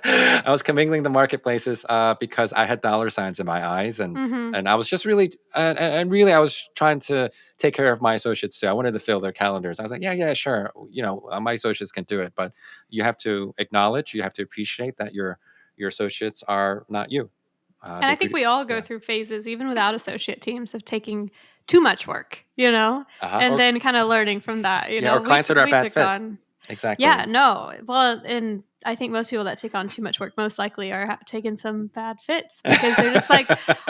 I was commingling the marketplaces because I had dollar signs in my eyes, and Hmm. and I was just really and really I was trying to take care of my associates too. I wanted to fill their calendars. I was like, yeah, sure. My associates can do it, but you have to acknowledge, you have to appreciate that your associates are not you. And I They think could, we all go yeah. through phases, even without associate teams, of taking too much work, and Or then kind of learning from that. yeah, or clients that are a We bad took fit. on, yeah, Exactly. no, well, and I think most people that take on too much work most likely are taking some bad fits because they're just like,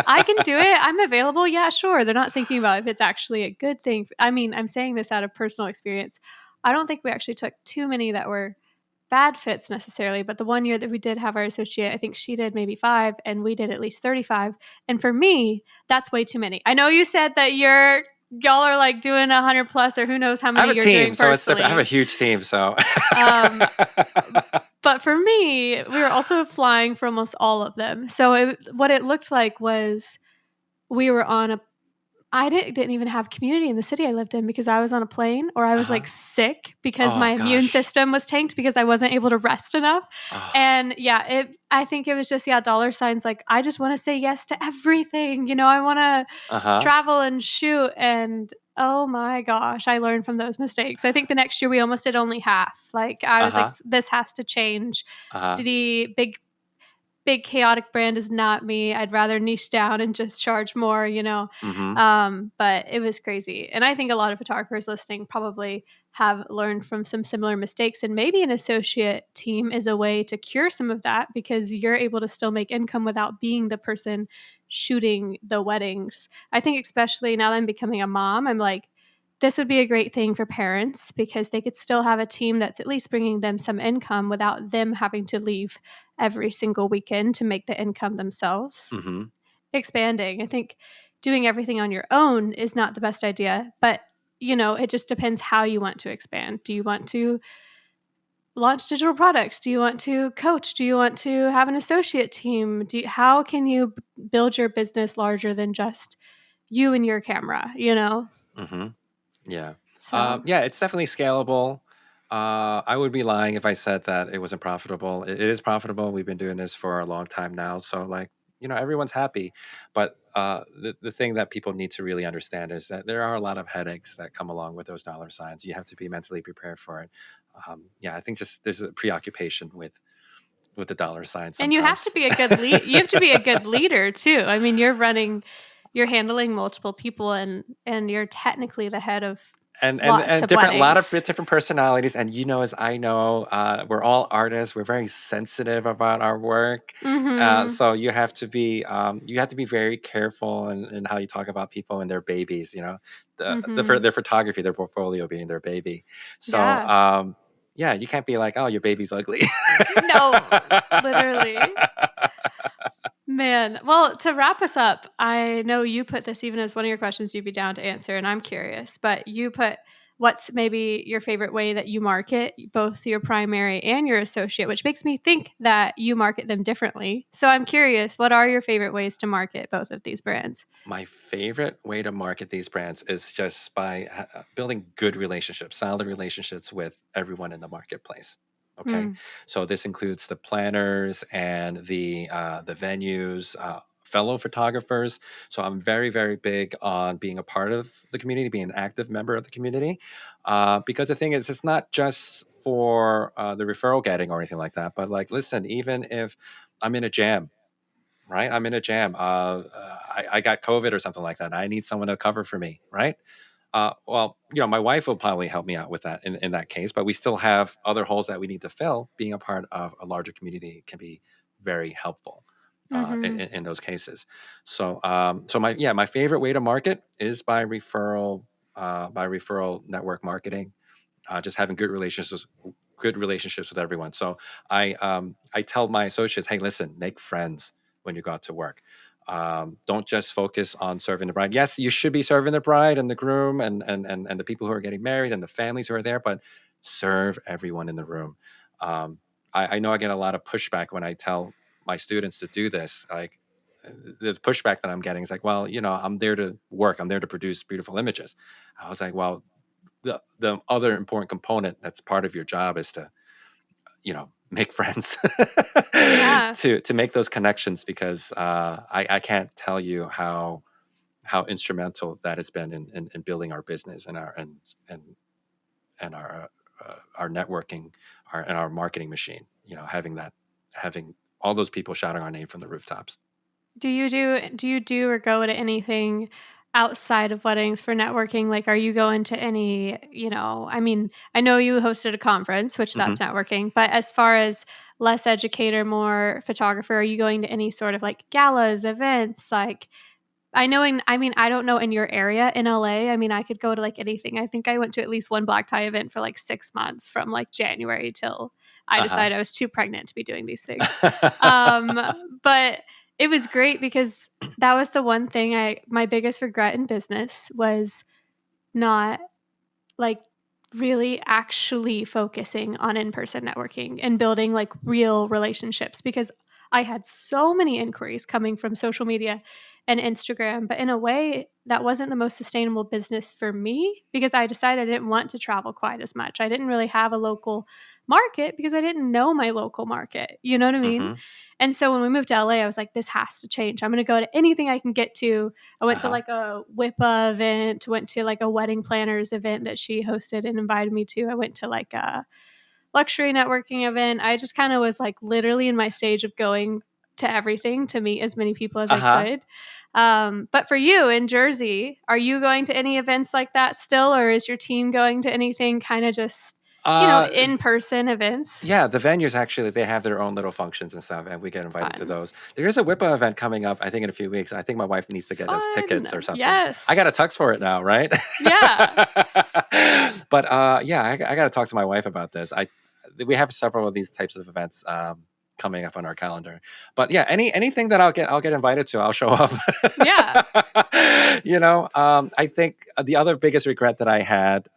I can do it. I'm available. Yeah, sure. They're not thinking about if it's actually a good thing. I mean, I'm saying this out of personal experience. I don't think we actually took too many that were bad fits necessarily, but the one year that we did have our associate, I think she did maybe 5 and we did at least 35. And for me, that's way too many. I know you said that y'all are like doing 100 plus or who knows how I have many a you're team, doing so it's different. I have a personally. huge team, so Um, but for me, we were also flying for almost all of them. So what it looked like was we were on a I didn't even have community in the city I lived in because I was on a plane or I was like uh-huh. sick because my Oh immune gosh. system was tanked because I wasn't able to rest enough. Oh, And yeah, I think it was just, yeah, dollar signs. Like, I just want to say yes to everything. I want to uh-huh. travel and shoot. And oh my gosh, I learned from those mistakes. I think the next year we almost did only half. Like, I was like, Uh-huh. this has to change. Uh-huh. The big chaotic brand is not me. I'd rather niche down and just charge more. Mm-hmm. But it was crazy. And I think a lot of photographers listening probably have learned from some similar mistakes. And maybe an associate team is a way to cure some of that because you're able to still make income without being the person shooting the weddings. I think, especially now that I'm becoming a mom, I'm like, this would be a great thing for parents because they could still have a team that's at least bringing them some income without them having to leave every single weekend to make the income themselves. Mm-hmm. Expanding. I think doing everything on your own is not the best idea, but it just depends how you want to expand. Do you want to launch digital products? Do you want to coach? Do you want to have an associate team? How can you build your business larger than just you and your camera? Mm-hmm. Yeah. So, Yeah, it's definitely scalable. I would be lying if I said that it wasn't profitable. It is profitable. We've been doing this for a long time now. So, like, everyone's happy. But the thing that people need to really understand is that there are a lot of headaches that come along with those dollar signs. You have to be mentally prepared for it. Yeah, I think just there's a preoccupation with the dollar sign And you have to sometimes. be a good you have to be a good leader too. I mean, you're handling multiple people, and you're technically the head of lots And of different lot of weddings. different personalities, and as I know, we're all artists. We're very sensitive about our work, Mhm. so you have to be very careful in how you talk about people and their babies. Mhm. Their photography, their portfolio being their baby. So Yeah. yeah, you can't be like, oh, your baby's ugly. No, literally. Man, well, to wrap us up, I know you put this even as one of your questions you'd be down to answer, and I'm curious, but you put what's maybe your favorite way that you market both your primary and your associate, which makes me think that you market them differently. So I'm curious, what are your favorite ways to market both of these brands? My favorite way to market these brands is just by building good relationships, solid relationships with everyone in the marketplace. Okay, Mm, so this includes the planners and the venues, fellow photographers. So I'm very very big on being a part of the community, being an active member of the community, because the thing is, it's not just for the referral getting or anything like that. But like, listen, even if I'm in a jam, right? I'm in a jam. I got COVID or something like that. I need someone to cover for me, right? Well, my wife will probably help me out with that in that case, but we still have other holes that we need to fill. Being a part of a larger community can be very helpful mhm. in those cases. So, my favorite way to market is by referral network marketing, just having good relationships with everyone. So I tell my associates, hey, listen, make friends when you go out to work. Don't just focus on serving the bride. Yes, you should be serving the bride and the groom and the people who are getting married and the families who are there, but serve everyone in the room. Um, I know I get a lot of pushback when I tell my students to do this. Like, the pushback that I'm getting is like, well, I'm there to work. I'm there to produce beautiful images. I was like, well, the other important component that's part of your job is to make friends, Yeah. to make those connections, because I can't tell you how instrumental that has been in building our business and and our networking, our marketing machine, having all those people shouting our name from the rooftops. Do you do or go to anything outside of weddings for networking? Like, are you going to any, I mean, I know you hosted a conference, which Hmm. that's networking, but as far as less educator, more photographer, are you going to any sort of like galas, events? Like, I mean, I don't know in your area in LA. I mean, I could go to like anything. I think I went to at least one black tie event for like 6 months from like January till I Uh-huh. decided I was too pregnant to be doing these things. But it was great because that was the one thing my biggest regret in business was not like really actually focusing on in-person networking and building like real relationships because I had so many inquiries coming from social media and Instagram, but in a way that wasn't the most sustainable business for me because I decided I didn't want to travel quite as much. I didn't really have a local market because I didn't know my local market. You know what I mean? Hmm. And so when we moved to LA, I was like, this has to change. I'm going to go to anything I can get to. I went to Uh-huh. like a WIPA event, went to like a wedding planners event that she hosted and invited me to. I went to like a luxury networking event. I just kind of was like literally in my stage of going to everything to meet as many people as I Uh-huh. could. But for you in Jersey, are you going to any events like that still, or is your team going to anything kind of just, uh in person events? Yeah, the venues actually, they have their own little functions and stuff, and we get invited to Fun. those. There is a WIPA event coming up, I think, in a few weeks. I think my wife needs to get us tickets or Fun. something. I got a Yes. tux for it now, right? Yeah. But yeah, I got to talk to my wife about this. We have several of these types of events coming up on our calendar. But yeah, anything that I'll get invited to, I'll show up. Yeah. I think the other biggest regret that I had,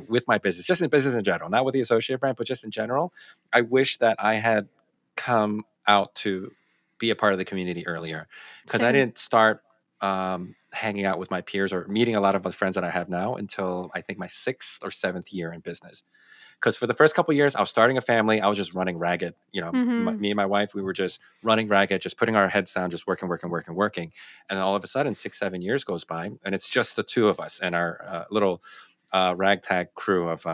with my business, just in business in general, not with the associate brand, but just in general, I wish that I had come out to be a part of the community earlier, because I Same. didn't start hanging out with my peers or meeting a lot of the friends that I have now until I think my 6th or 7th year in business. Because for the first couple of years, I was starting a family. I was just running ragged. Mhm. Me and my wife, we were just running ragged, just putting our heads down, just working, working, working, working. And then all of a sudden, 6, 7 years goes by, and it's just the two of us and our little ragtag crew of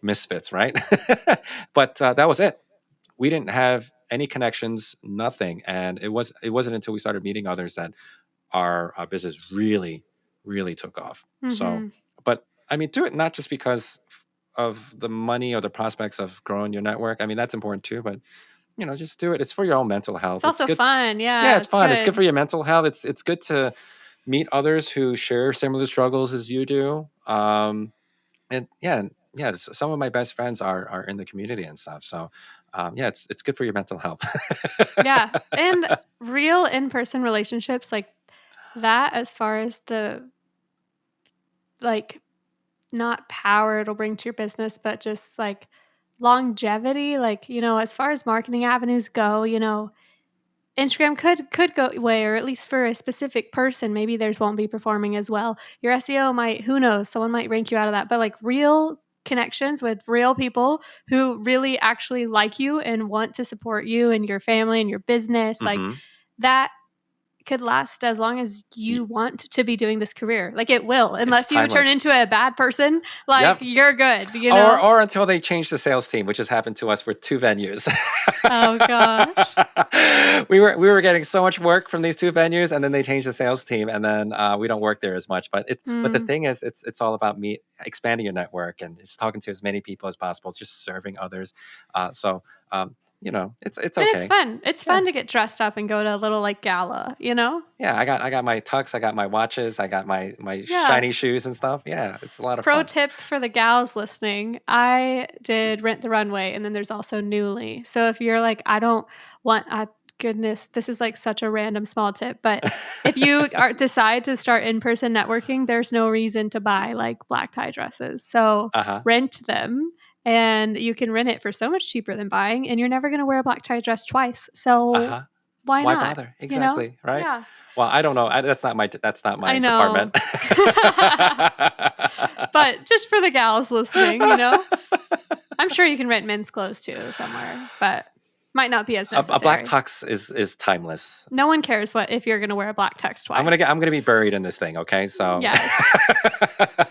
misfits, right? But that was it. We didn't have any connections, nothing. And it wasn't until we started meeting others that our business really, really took off. So, Mhm. but I mean, do it not just because of the money or the prospects of growing your network. I mean, that's important too, but just do it. It's for your own mental It's health. It's also good. fun. Yeah, Yeah, it's it's fun. It's good for good. your mental health. It's good to meet others who share similar struggles as you do. And yeah, some of my best friends are in the community and stuff. So, yeah, it's good for your mental health. Yeah. And real in-person relationships like that, as far as the like not power it'll bring to your business, but just like longevity, like, as far as marketing avenues go, Instagram could go away, or at least for a specific person, maybe theirs won't be performing as well. Your SEO might, who knows, someone might rank you out of that. But like real connections with real people who really actually like you and want to support you and your family and your business, like Hmm. that could last as long as you want to be doing this career. Like it will, It's unless you turn timeless. into a bad person, like Yep. you're good, Or until they change the sales team, which has happened to us with 2 venues. Oh gosh. We were getting so much work from these 2 venues, and then they changed the sales team, and then we don't work there as much. But the Mm. thing is, it's all about me expanding your network and just talking to as many people as possible, just serving others. So it's And it's okay. fun. It's Yeah. fun to get dressed up and go to a little like gala. Yeah, I got my tux, I got my watches, I got my Yeah. shiny shoes and stuff. Yeah, it's a lot of Pro fun. tip for the gals listening, I did Rent the Runway, and then there's also Newly. So if you're like, I don't want, goodness, this is like such a random small tip, but if you decide to start in person networking, there's no reason to buy like black tie dresses. So Uh-huh. rent them, and you can rent it for so much cheaper than buying, and you're never going to wear a black tie dress twice. So Uh-huh. why Why not? bother? Exactly, right? Yeah, Well, I don't know. That's not my I department. know. But just for the gals listening. I'm sure you can rent men's clothes too somewhere, but might not be as A black necessary. tux is timeless. No one cares what if you're going to wear a black tux twice. I'm gonna be buried in this thing. Okay, so Yes.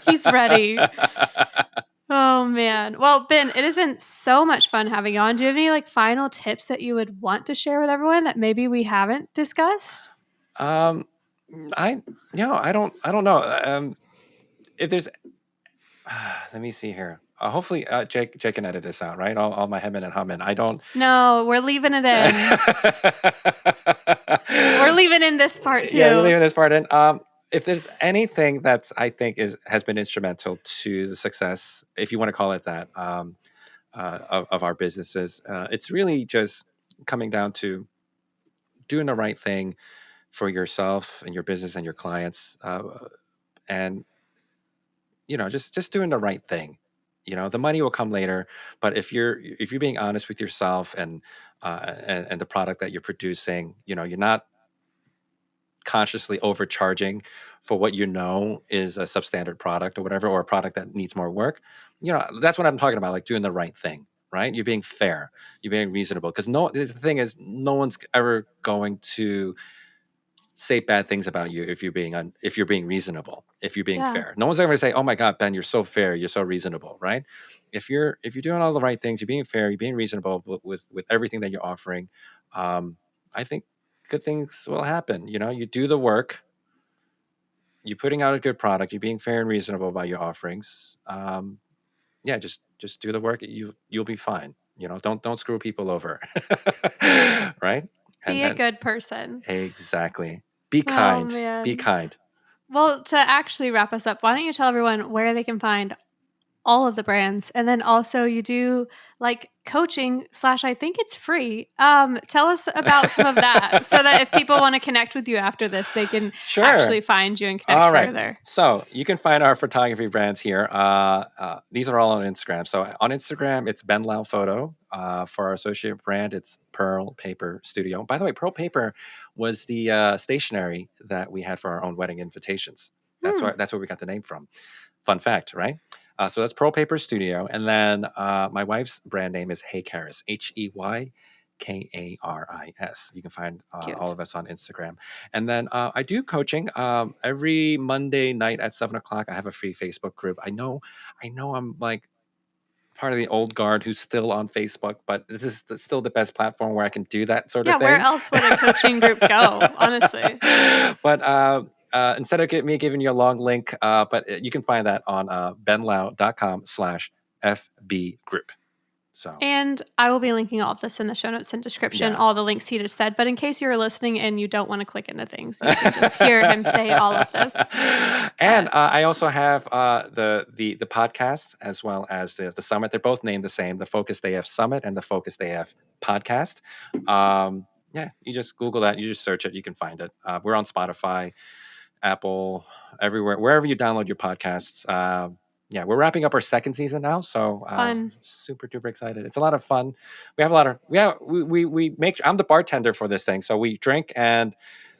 He's ready. Oh man. Well, Ben, it has been so much fun having you on. Do you have any like final tips that you would want to share with everyone that maybe we haven't discussed? um, I don't know. If there's let me see here. Hopefully, Jake can edit this out, right? All my hemming and humming. I don't. No, we're leaving it in. We're leaving in this part Yeah, you're too. leaving this part in. If there's anything that I think has been instrumental to the success, if you want to call it that, of our businesses, it's really just coming down to doing the right thing for yourself and your business and your clients, and just doing the right thing. The money will come later, but if you're being honest with yourself and the product that you're producing, you're not consciously overcharging for what is a substandard product or whatever, or a product that needs more work. That's what I'm talking about, like doing the right thing, right? You're being fair, you're being reasonable, because the thing is, no one's ever going to say bad things about you if you're being reasonable, if you're being Yeah. fair. No one's ever going to say, oh my god, Ben, you're so fair, you're so reasonable, right? If you're doing all the right things, you're being fair, you're being reasonable with everything that you're offering. I think good things will happen. You do the work, you're putting out a good product, you're being fair and reasonable about your offerings. Yeah, just do the work, you'll be fine. Don't screw people over. Right. and Be a and good person. exactly, be Oh kind, be man. kind. Well, to actually wrap us up, why don't you tell everyone where they can find all of the brands. And then also you do like coaching / I think it's free. Tell us about some of that so that if people want to connect with you after this, they can Sure. actually find you and connect All right. further. So you can find our photography brands here. These are all on Instagram. So on Instagram, it's Ben Lau Photo. For our associate brand, it's Pearl Paper Studio. By the way, Pearl Paper was the stationery that we had for our own wedding invitations. That's Hmm. where we got the name from. Fun fact, right? So that's Pearl Paper Studio. And then my wife's brand name is Hey Karis, HeyKaris. You can find all Cute. of us on Instagram. And then I do coaching every Monday night at 7 o'clock. I have a free Facebook group. I know I'm like part of the old guard who's still on Facebook, but this is still the best platform where I can do that sort Yeah, of where thing. else would a coaching group go, honestly? But instead of me giving you a long link, but you can find that on benlau.com/FB group. So And I will be linking all of this in the show notes and description, yeah. all the links he just said. But in case you're listening and you don't want to click into things, you can just hear him say all of this. And I also have the podcast as well as the summit. They're both named the same: the Focused AF Summit and the Focused AF Podcast. Yeah, you just Google that. You just search it. You can find it. We're on Spotify, Apple, everywhere, wherever you download your podcasts. Yeah, we're wrapping up our second season now, so Fun. super duper excited. It's a lot of fun. We have a lot of we make. I'm the bartender for this thing, so we drink and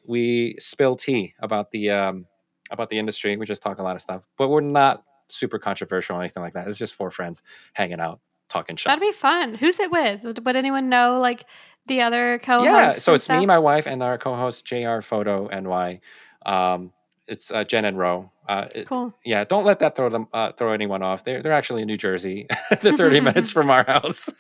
we spill tea about the industry. We just talk a lot of stuff, but we're not super controversial or anything like that. It's just four friends hanging out, talking That'd shop. be fun. Who's it with? Would anyone know like the other Yeah, co-hosts so and it's me, stuff? my wife, and our co-host JR Photo NY. It's Jen and Ro. Cool. Yeah, don't let that throw anyone off. They're actually in New Jersey. They're 30 minutes from our house.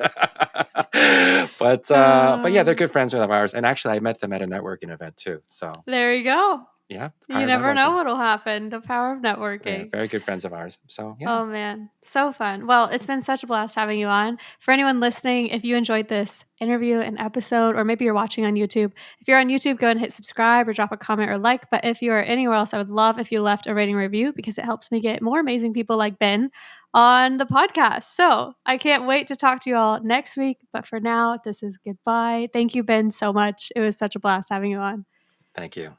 But yeah, they're good friends of ours. And actually, I met them at a networking event too. So There you go. yeah, the power You of never know networking. what'll happen. The power of Yeah, networking. very good friends of ours. So yeah, Oh man, so fun. Well, it's been such a blast having you on. For anyone listening, if you enjoyed this interview and episode, or maybe you're watching on YouTube, if you're on YouTube, go ahead and hit subscribe or drop a comment or like. But if you are anywhere else, I would love if you left a rating review because it helps me get more amazing people like Ben on the podcast. So I can't wait to talk to you all next week. But for now, this is goodbye. Thank you, Ben, so much. It was such a blast having you on. thank you.